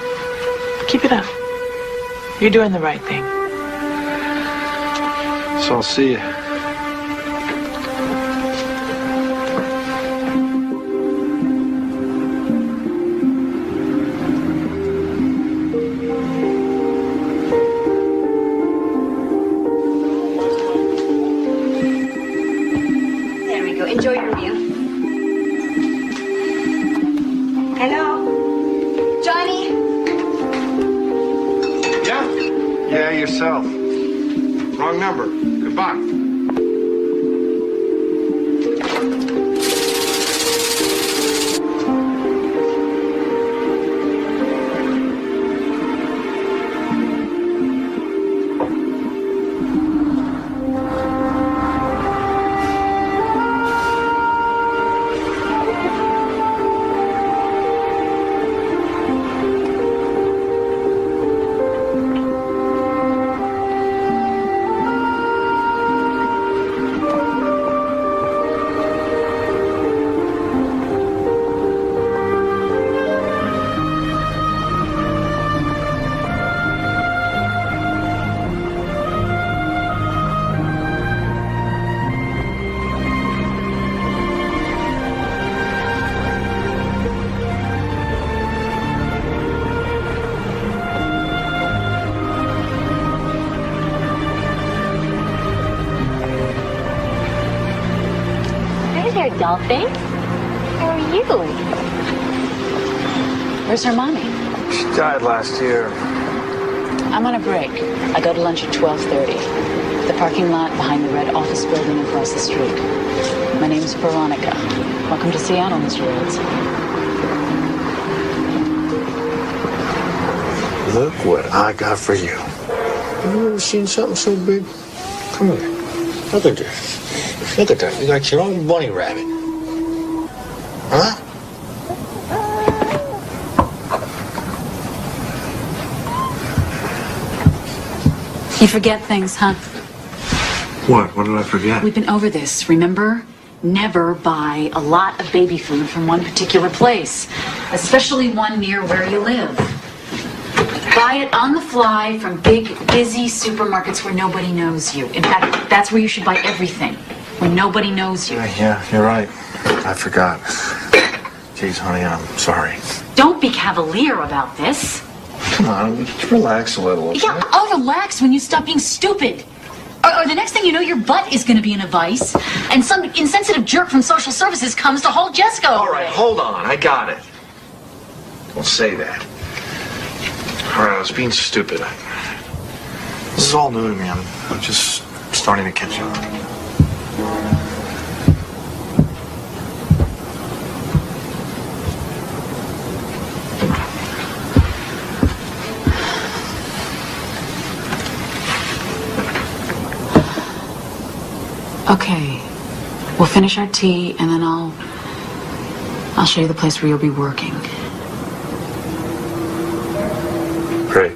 Keep it up. You're doing the right thing. So I'll see you. There we go. Enjoy your meal. Hello? Johnny? Yeah, yourself. Wrong number. Goodbye. Dolphin? How are you? Where's her mommy? She died last year. I'm on a break. I go to lunch at 12:30. The parking lot behind the red office building across the street. My name's Veronica. Welcome to Seattle, Mr. Rhodes. Look what I got for you. Have you ever seen something so big? Come here. Look at this. Look at that. You got your own bunny rabbit. Huh? You forget things, huh? What? What did I forget? We've been over this, remember? Never buy a lot of baby food from one particular place, especially one near where you live. buy it on the fly from big, busy supermarkets where nobody knows you. In fact, that's where you should buy everything, where nobody knows you. Yeah, you're right. I forgot. Jeez, honey, I'm sorry. Don't be cavalier about this. Come on, just relax a little. Okay? Yeah, I'll relax when you stop being stupid. Or the next thing you know, your butt is going to be in a vice, and some insensitive jerk from social services comes to haul Jessica away. All right, hold on. I got it. Don't say that. All right, I was being stupid. This is all new to me. I'm just starting to catch up. Okay, we'll finish our tea, and then I'll show you the place where you'll be working. Great.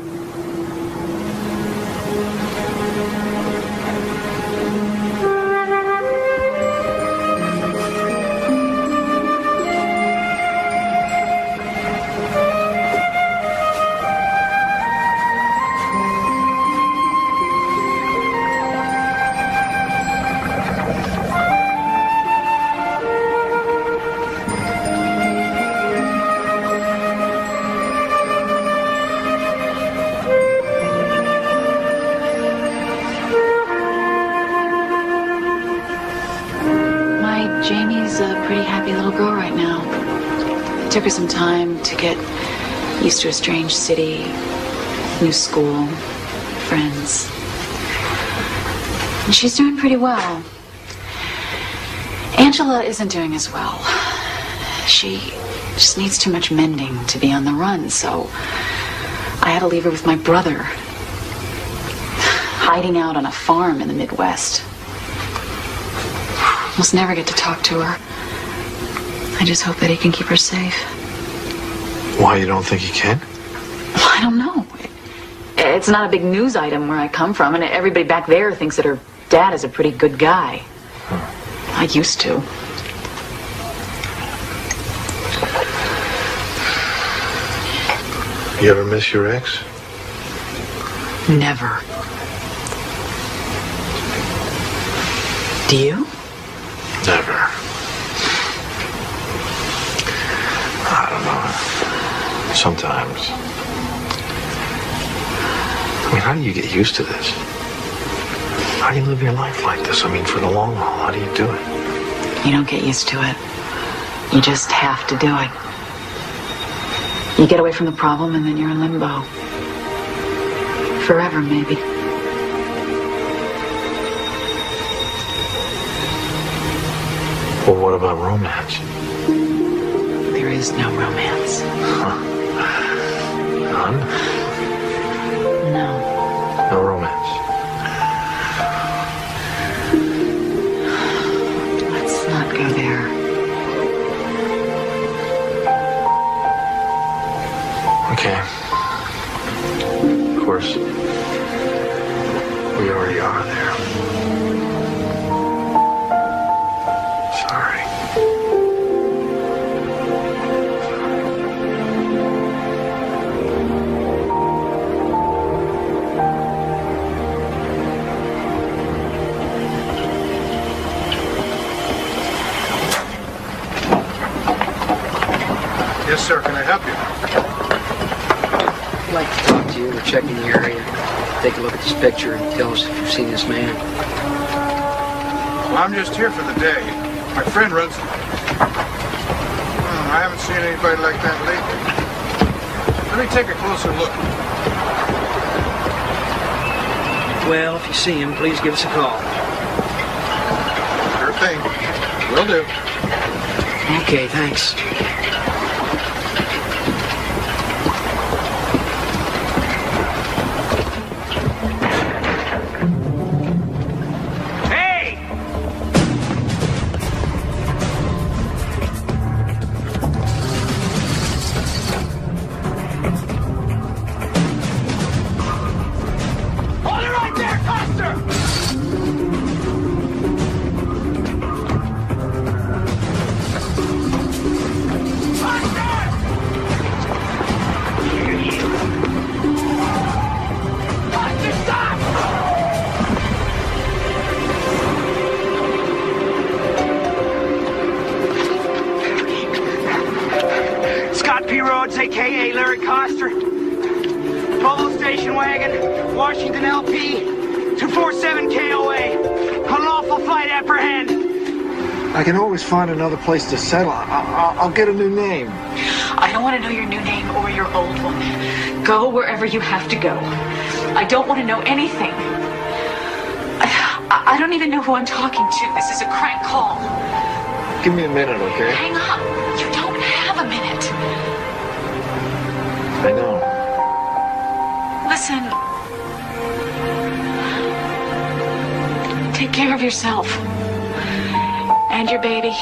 Jamie's a pretty happy little girl right now. It took her some time to get used to a strange city, new school, friends. And she's doing pretty well. Angela isn't doing as well. She just needs too much mending to be on the run, so I had to leave her with my brother, hiding out on a farm in the Midwest. Almost never get to talk to her. I just hope that he can keep her safe. Why, you don't think he can? Well, I don't know. It's not a big news item where I come from, and everybody back there thinks that her dad is a pretty good guy. I used to. You ever miss your ex? Never. Do you? Never. I don't know. Sometimes. I mean, how do you get used to this? How do you live your life like this? I mean, for the long haul, how do you do it? You don't get used to it. You just have to do it. You get away from the problem and then you're in limbo. Forever, maybe. Well, what about romance? There is no romance. Huh. None? No. No romance. Let's not go there. Okay. Of course, we already are there. Sorry. Yes, sir. Can I help you? I'd like to talk to you. We're checking the area. Take a look at this picture and tell us if you've seen this man. Well, I'm just here for the day. My friend runs... I haven't seen anybody like that lately. Let me take a closer look. Well, if you see him, please give us a call. Sure thing. Will do. Okay, thanks. Rhodes, a.k.a. Larry Coster. Provo Station Wagon, Washington LP, 247 KOA. Unlawful flight apprehend. I can always find another place to settle. I'll get a new name. I don't want to know your new name or your old one. Go wherever you have to go. I don't want to know anything. I don't even know who I'm talking to. This is a crank call. Give me a minute, okay? Hang up. You don't have a minute. I know. Listen. Take care of yourself. And your baby.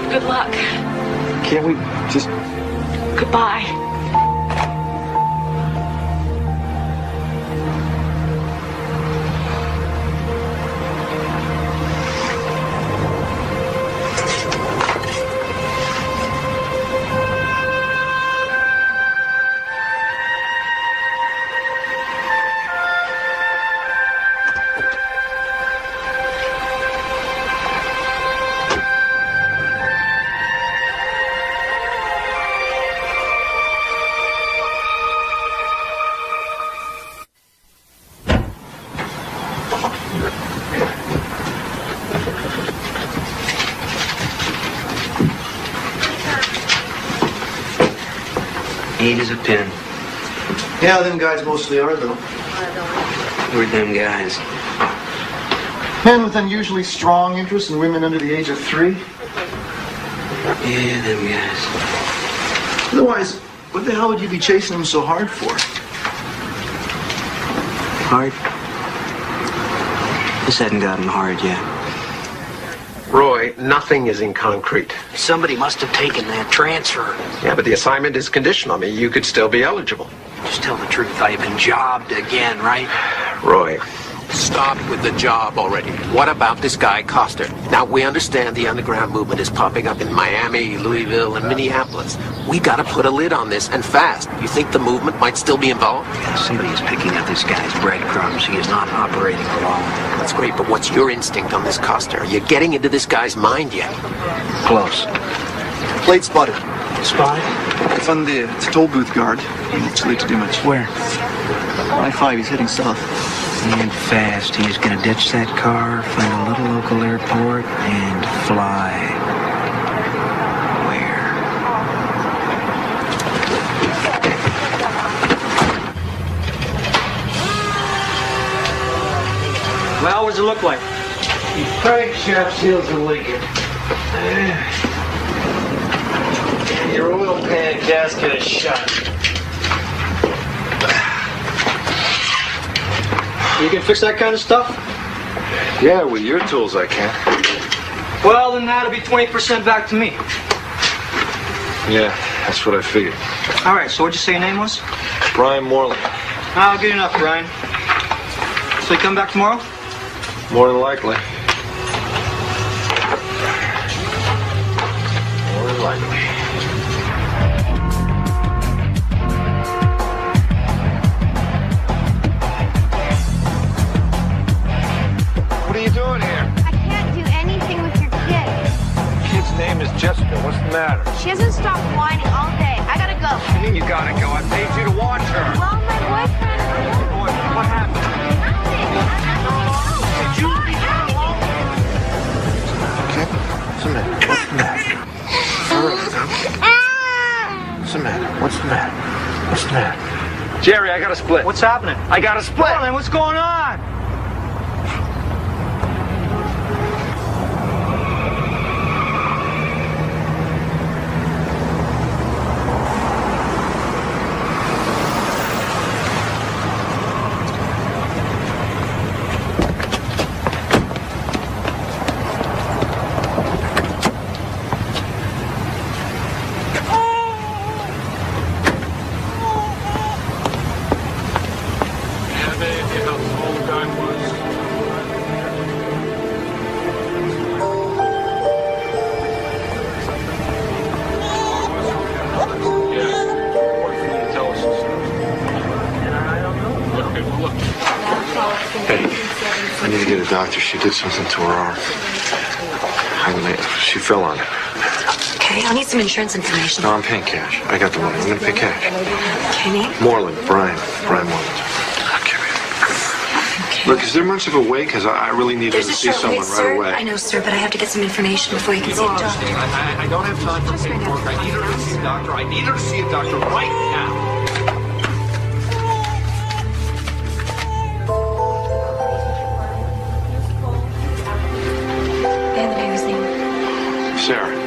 Good luck. Can't we just... Goodbye. Neat as a pin. Yeah, them guys mostly are, though. Who are them guys? Men with unusually strong interest in women under the age of 3. Yeah, them guys. Otherwise, what the hell would you be chasing them so hard for? Hard? This hadn't gotten hard yet. Roy, nothing is in concrete. Somebody must have taken that transfer. Yeah, but the assignment is conditional. I mean, you could still be eligible. Just tell the truth. I've been jobbed again, right? Roy. Stop with the job already. What about this guy, Coster? Now, we understand the underground movement is popping up in Miami, Louisville, and Minneapolis. We gotta put a lid on this, and fast. You think the movement might still be involved? Somebody is picking up this guy's breadcrumbs. He is not operating alone. That's great, but what's your instinct on this Coster? Are you getting into this guy's mind yet? Close. Plate spotted. Spotted? It's on the toll booth guard. It's too late to do much. Where? I-5, he's heading south. And fast. He is going to ditch that car, find a little local airport, and fly. Where? Well, what does it look like? Crankshaft seals are leaking. Your oil pan gasket is shut. You can fix that kind of stuff? Yeah, with your tools I can. Well, then that'll be 20% back to me. Yeah, that's what I figured. All right, so what'd you say your name was? Brian Morley. Ah, good enough, Brian. So you come back tomorrow? More than likely. More than likely. What are you doing here? I can't do anything with your kid. Kid's name is Jessica. What's the matter? She hasn't stopped whining all day. I gotta go. What do you mean you gotta go? I paid you to watch her. Well, my boyfriend... What happened? Did you leave her alone? Okay. What's the matter? What's the matter? All right, Tom. What's the matter? What's the matter? What's the matter? Jerry, I got a split. What's happening? I got a split. Well, then what's going on? I need to get a doctor. She did something to her arm. She fell on it. Okay. Okay, I'll need some insurance information. No, I'm paying cash. I got the money. I'm going to pay cash. Okay, name? Moreland, Brian Moreland. Look, is there much of a wait? Because I really need to see someone right away. I know, sir, but I have to get some information before you can see a doctor. I don't have time for paperwork. I need her to see a doctor. I need her to see a doctor right now. And the baby's name? Sarah.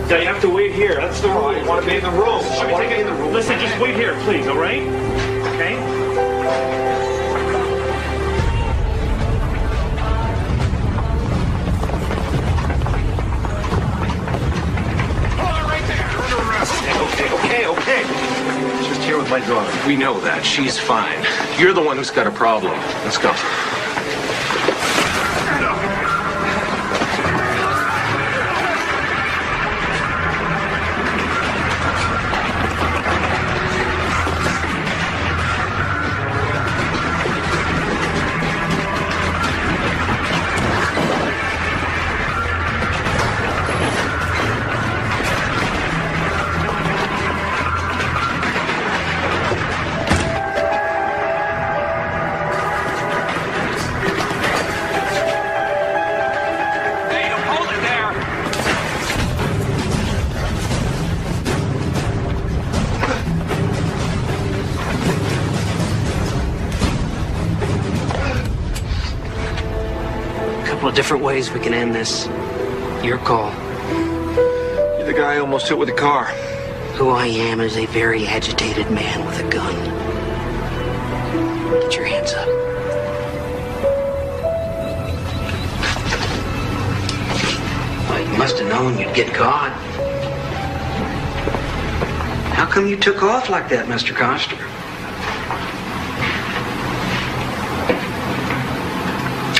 Yeah, you have to wait here. That's the rule. You want to be in the room. Listen, just wait here, please, all right? Okay? Okay. Just here with my daughter. We know that. She's fine. You're the one who's got a problem. Let's go. Different ways we can end this. Your call. You're the guy I almost hit with a car. Who I am is a very agitated man with a gun. Get your hands up. Well, you must have known you'd get caught. How come you took off like that, Mr. Coster?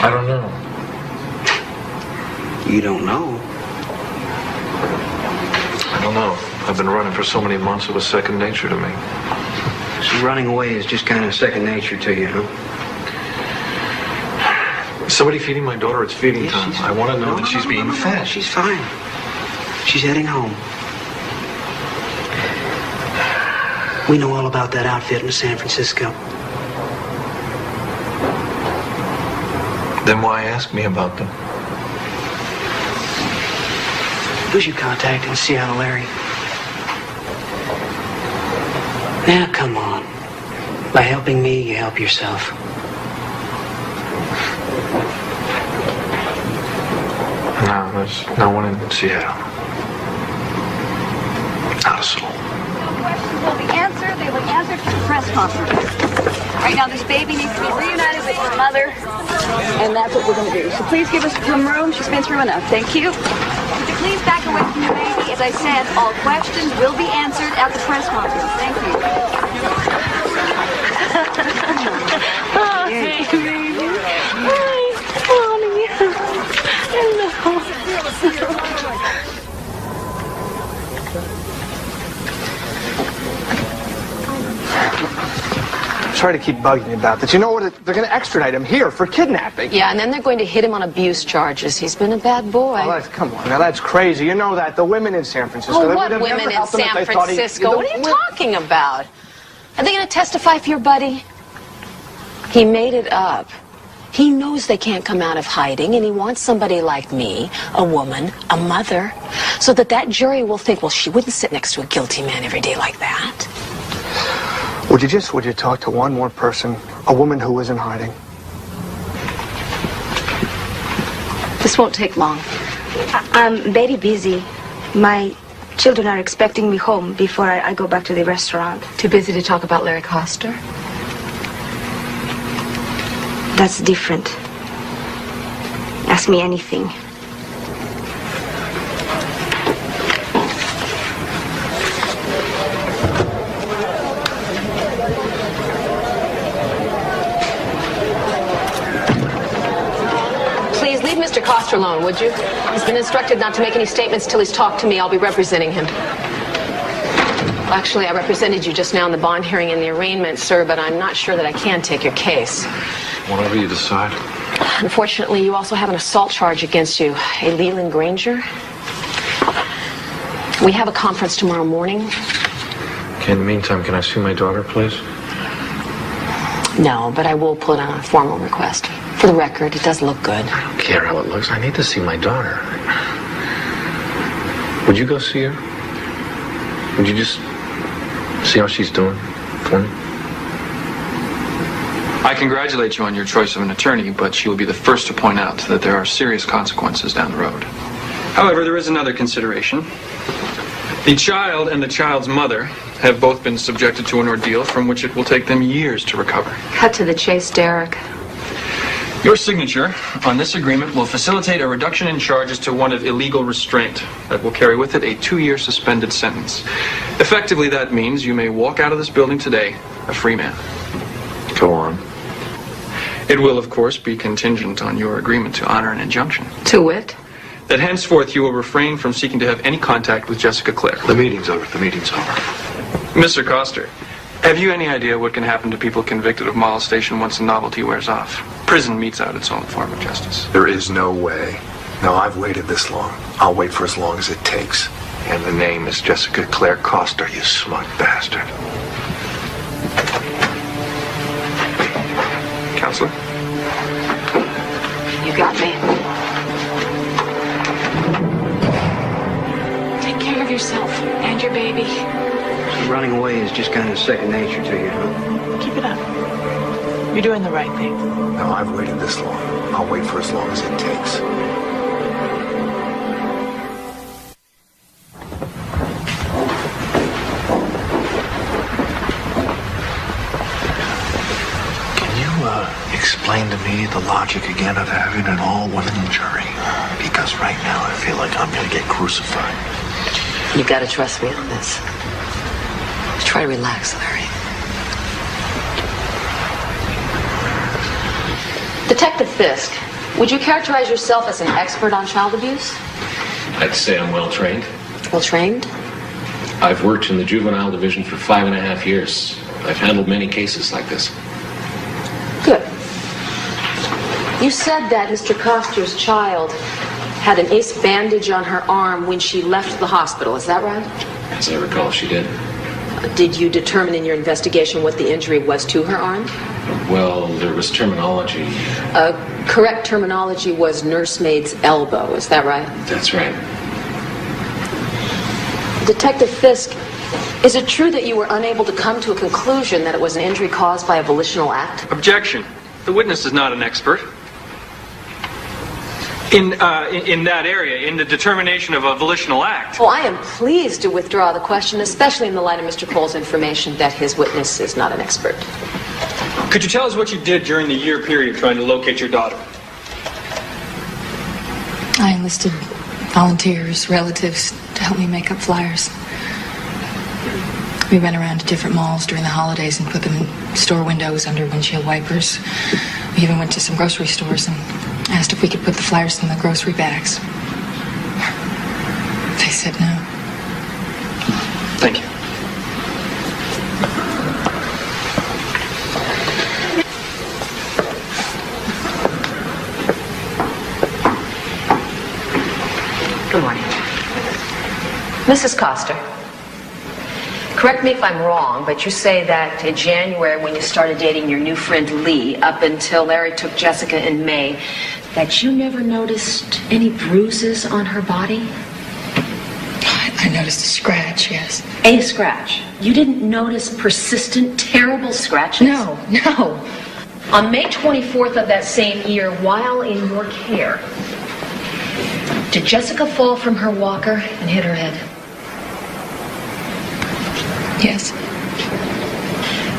I don't know. You don't know? I don't know. I've been running for so many months, it was second nature to me. So running away is just kind of second nature to you, huh? Is somebody feeding my daughter? It's feeding time. I want to know that she's being fed. She's fine. She's heading home. We know all about that outfit in San Francisco. Then why ask me about them? Who's you contacting in Seattle area? Now, come on. By helping me, you help yourself. No, there's no one in Seattle. Not a soul. Questions will be answered. They will be answered at the press conference. Right now, this baby needs to be reunited with his mother, and that's what we're going to do. So please give us some room. She's been through enough. Thank you. Would you please back away from the baby? As I said, all questions will be answered at the press conference. Thank you. Oh, hey, baby. Hi, mommy. Hello. Sorry to keep bugging you about this. You know what? They're going to extradite him here for kidnapping. Yeah, and then they're going to hit him on abuse charges. He's been a bad boy. Oh, come on, now that's crazy. You know that. The women in San Francisco. Oh, what women in San Francisco? What are you talking about? Are they going to testify for your buddy? He made it up. He knows they can't come out of hiding, and he wants somebody like me, a woman, a mother, so that jury will think, well, she wouldn't sit next to a guilty man every day like that. Would you talk to one more person, a woman who is in hiding? This won't take long. I'm very busy. My children are expecting me home before I go back to the restaurant. Too busy to talk about Larry Coster? That's different. Ask me anything. Please leave Mr. Coster alone, would you? He's been instructed not to make any statements till he's talked to me. I'll be representing him. Actually, I represented you just now in the bond hearing and the arraignment, sir, but I'm not sure that I can take your case. Whatever you decide. Unfortunately, you also have an assault charge against you, a Leland Granger. We have a conference tomorrow morning. Okay, in the meantime, can I see my daughter, please? No, but I will put on a formal request. For the record, it does look good. I don't care how it looks. I need to see my daughter. Would you go see her? Would you just see how she's doing for me? I congratulate you on your choice of an attorney, but she will be the first to point out that there are serious consequences down the road. However, there is another consideration. The child and the child's mother have both been subjected to an ordeal from which it will take them years to recover. Cut to the chase, Derek. Your signature on this agreement will facilitate a reduction in charges to one of illegal restraint that will carry with it a 2-year suspended sentence. Effectively, that means you may walk out of this building today a free man. Go on. It will, of course, be contingent on your agreement to honor an injunction. To wit? That henceforth you will refrain from seeking to have any contact with Jessica Clare. The meeting's over. The meeting's over. Mr. Coster, have you any idea what can happen to people convicted of molestation once the novelty wears off? Prison metes out its own form of justice. There is no way. No, I've waited this long. I'll wait for as long as it takes. And the name is Jessica Clare Coster, you smug bastard. Counselor? You got me. Take care of yourself and your baby. So running away is just kind of second nature to you, huh? Keep it up. You're doing the right thing. No, I've waited this long. I'll wait for as long as it takes. Explain to me the logic again of having an all-women jury. Because right now I feel like I'm going to get crucified. You've got to trust me on this. Try to relax, Larry. Detective Fisk, would you characterize yourself as an expert on child abuse? I'd say I'm well trained. Well trained? I've worked in the juvenile division for 5.5 years. I've handled many cases like this. Good. You said that Mr. Coster's child had an ace bandage on her arm when she left the hospital. Is that right? As I recall, she did. Did you determine in your investigation what the injury was to her arm? Well, there was terminology. Correct terminology was nursemaid's elbow. Is that right? That's right. Detective Fisk, is it true that you were unable to come to a conclusion that it was an injury caused by a volitional act? Objection. The witness is not an expert. In that area, in the determination of a volitional act. Well, I am pleased to withdraw the question, especially in the light of Mr. Cole's information that his witness is not an expert. Could you tell us what you did during the year period trying to locate your daughter? I enlisted volunteers, relatives, to help me make up flyers. We went around to different malls during the holidays and put them in store windows under windshield wipers. We even went to some grocery stores and asked if we could put the flyers in the grocery bags. They said no. Thank you. Good morning. Mrs. Coster, correct me if I'm wrong, but you say that in January when you started dating your new friend Lee, up until Larry took Jessica in May, that you never noticed any bruises on her body? I noticed a scratch, yes. A scratch? You didn't notice persistent, terrible scratches? No. On May 24th of that same year, while in your care, did Jessica fall from her walker and hit her head? Yes.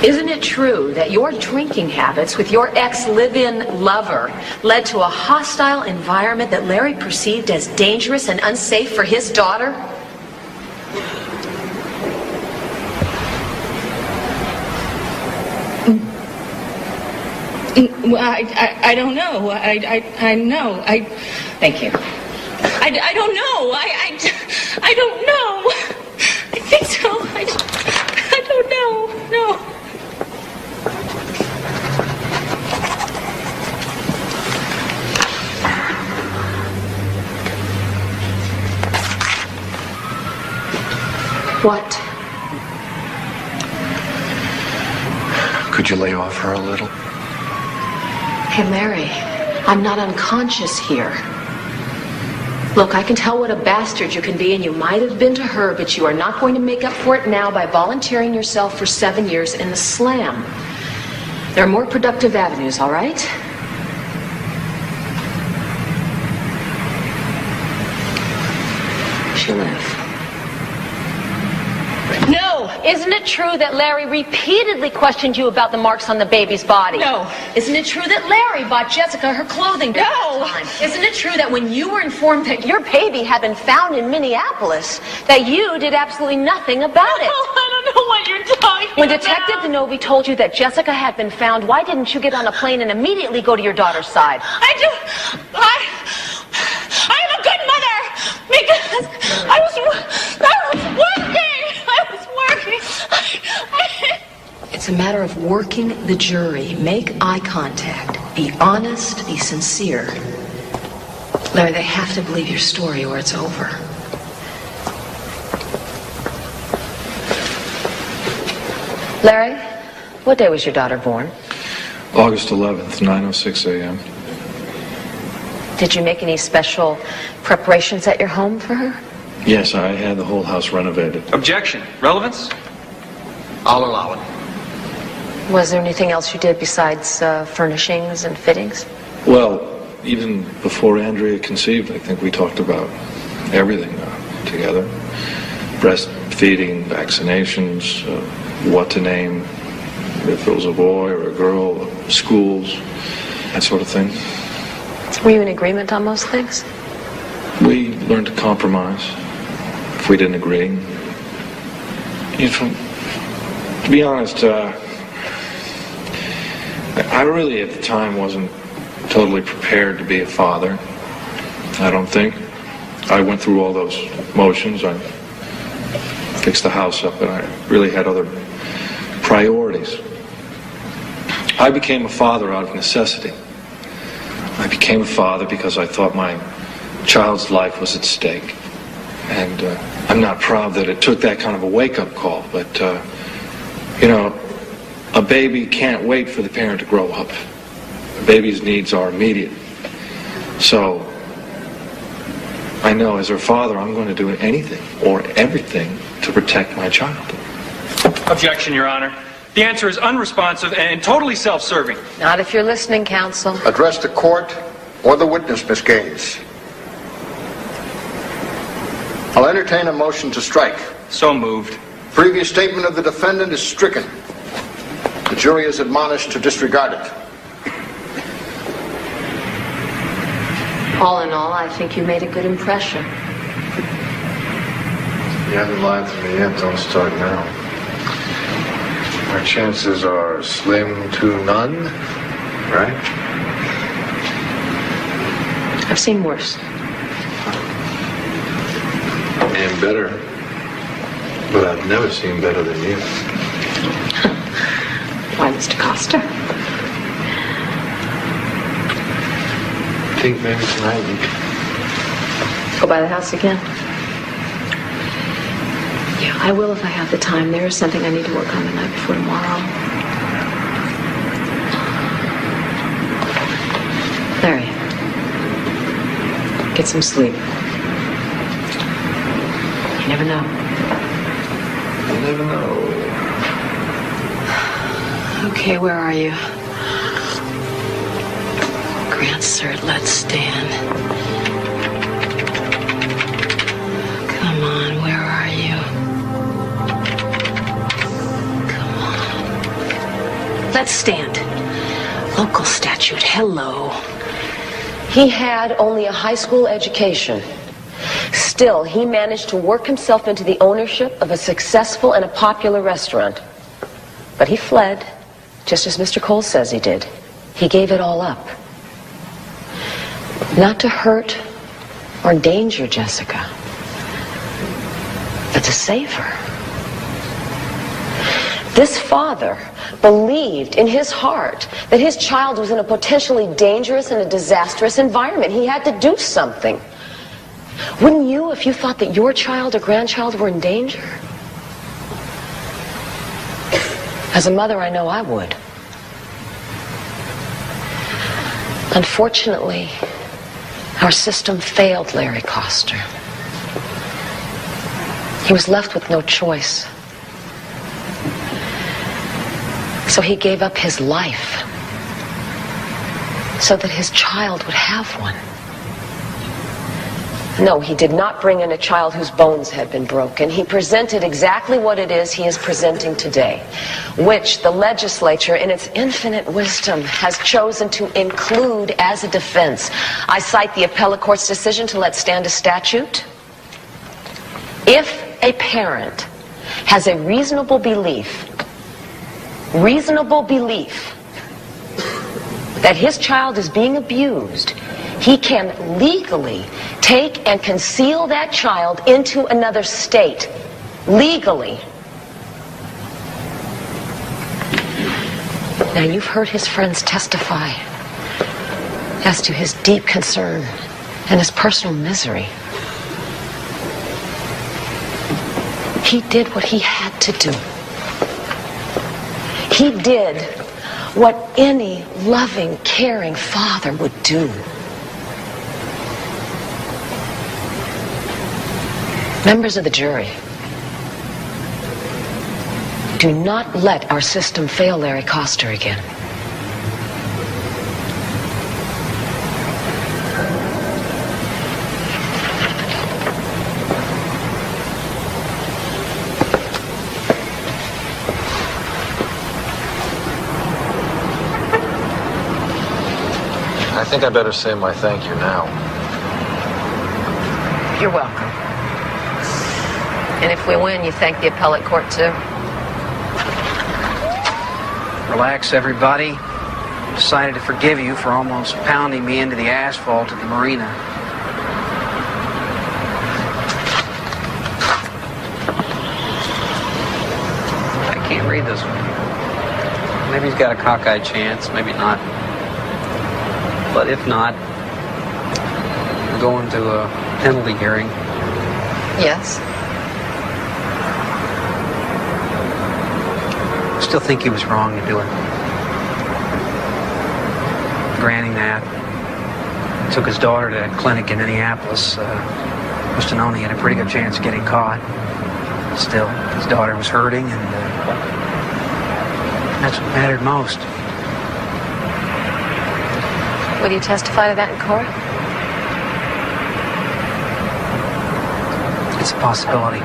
Isn't it true that your drinking habits with your ex-live-in lover led to a hostile environment that Larry perceived as dangerous and unsafe for his daughter? Well, I don't know. I know. Thank you. I don't know. I don't know. I think so. I don't know. No. What? Could you lay off her a little? Hey, Larry, I'm not unconscious here. Look, I can tell what a bastard you can be, and you might have been to her, but you are not going to make up for it now by volunteering yourself for 7 years in the slam. There are more productive avenues, all right? She'll live. No! Isn't it true that Larry repeatedly questioned you about the marks on the baby's body? No. Isn't it true that Larry bought Jessica her clothing during that time? Isn't it true that when you were informed that Your baby had been found in Minneapolis, that you did absolutely nothing about it. Oh, I don't know what you're talking When about. Detective DeNovi told you that Jessica had been found, why didn't you get on a plane and immediately go to your daughter's side? I am a good mother because I was working. It's a matter of working the jury. Make eye contact. Be honest. Be sincere. Larry, they have to believe your story or it's over. Larry, what day was your daughter born? August 11th, 9:06 a.m. Did you make any special preparations at your home for her? Yes, I had the whole house renovated. Objection. Relevance? I'll allow it. Was there anything else you did besides furnishings and fittings? Well, even before Andrea conceived, I think we talked about everything together. Breastfeeding, vaccinations, what to name, if it was a boy or a girl, schools, that sort of thing. Were you in agreement on most things? We learned to compromise if we didn't agree. You know, to be honest, I really at the time wasn't totally prepared to be a father. I don't think. I went through all those motions. I fixed the house up, and I really had other priorities. I became a father out of necessity. I became a father because I thought my child's life was at stake. And I'm not proud that it took that kind of a wake-up call, but, you know, a baby can't wait for the parent to grow up. A baby's needs are immediate. So, I know as her father, I'm going to do anything or everything to protect my child. Objection, Your Honor. The answer is unresponsive and totally self-serving. Not if you're listening, counsel. Address the court or the witness, Miss Gaines. I'll entertain a motion to strike. So moved. Previous statement of the defendant is stricken. The jury is admonished to disregard it. All in all, I think you made a good impression. You haven't lied to me yet. Don't start now. Our chances are slim to none, right? I've seen worse. And better. But I've never seen better than you. Why, Mr. Costa? I think maybe tonight we could Go by the house again? Yeah, I will if I have the time. There is something I need to work on the night before tomorrow. Larry, get some sleep. You never know. You never know. Okay, where are you? Grant cert, let's stand. Come on, where are you? Come on. Let's stand. Local statute, hello. He had only a high school education. Still, he managed to work himself into the ownership of a successful and a popular restaurant. But he fled, just as Mr. Cole says he did. He gave it all up. Not to hurt or endanger Jessica, but to save her. This father believed in his heart that his child was in a potentially dangerous and a disastrous environment. He had to do something. Wouldn't you if you thought that your child or grandchild were in danger? As a mother, I know I would. Unfortunately, our system failed Larry Coster. He was left with no choice. So he gave up his life so that his child would have one. No, he did not bring in a child whose bones had been broken. He presented exactly what it is he is presenting today, which the legislature, in its infinite wisdom, has chosen to include as a defense. I cite the appellate court's decision to let stand a statute. If a parent has a reasonable belief that his child is being abused, he can legally take and conceal that child into another state, legally. Now, you've heard his friends testify as to his deep concern and his personal misery. He did what he had to do. He did what any loving, caring father would do. Members of the jury, do not let our system fail Larry Coster again. I think I better say my thank you now. You're welcome. And if we win, you thank the appellate court too? Relax, everybody. Decided to forgive you for almost pounding me into the asphalt at the marina. I can't read this one. Maybe he's got a cockeyed chance, maybe not. But if not, we're going to a penalty hearing. Yes. Still think he was wrong to do it. Granting that, took his daughter to that clinic in Minneapolis. Must have known he had a pretty good chance of getting caught. Still, his daughter was hurting, and that's what mattered most. Will you testify to that in court? It's a possibility.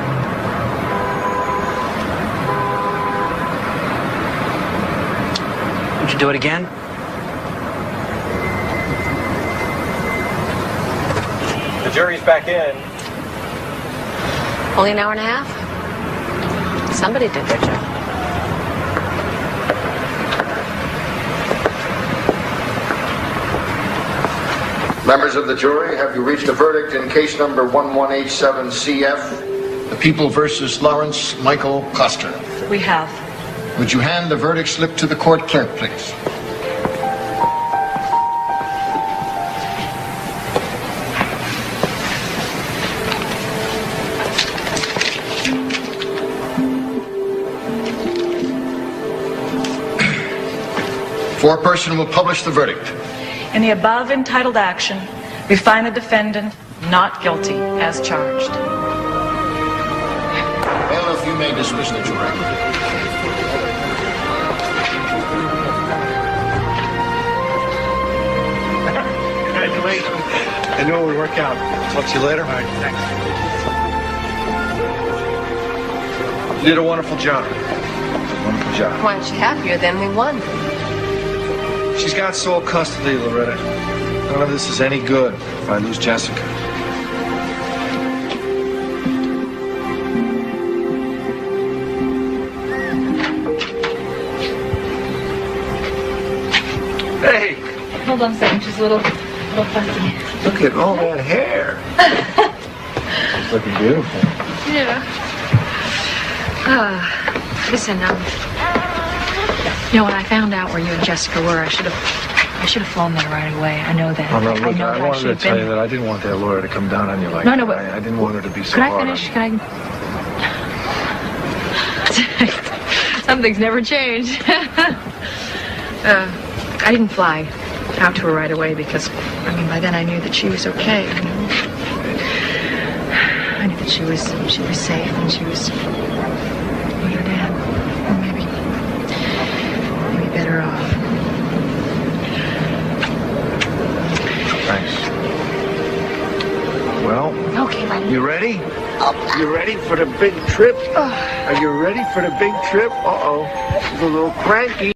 Would you do it again? The jury's back in. Only an hour and a half? Somebody did their job. Members of the jury, have you reached a verdict in case number 1187CF, the People versus Lawrence Michael Coster? We have. Would you hand the verdict slip to the court clerk, please? Foreperson will publish the verdict. In the above entitled action, we find the defendant not guilty as charged. Bailiff, you may dismiss the jury. Congratulations. I know it would work out. Talk to you later. All right, thanks. You did a wonderful job. Wonderful job. Why aren't you happier then we won? She's got sole custody, Loretta. None of this is any good if I lose Jessica. Hey! Hold on a second, she's a little fussy. Look at all that hair. It's looking beautiful. Yeah. Listen, you know, when I found out where you and Jessica were, I should have flown there right away. I know that. Oh, no, look, I know I that wanted to should tell have you that I didn't want that lawyer to come down on you like No, that. no, but I didn't want her to be so Could I hard finish? on Can I? Some things never change. I didn't fly out to her right away because, I mean, by then I knew that she was okay. You know? I knew that she was safe and she was with her dad. Or maybe better off. Thanks. Well, okay, buddy. You ready? You ready for the big trip? Are you ready for the big trip? Uh-oh. She's a little cranky.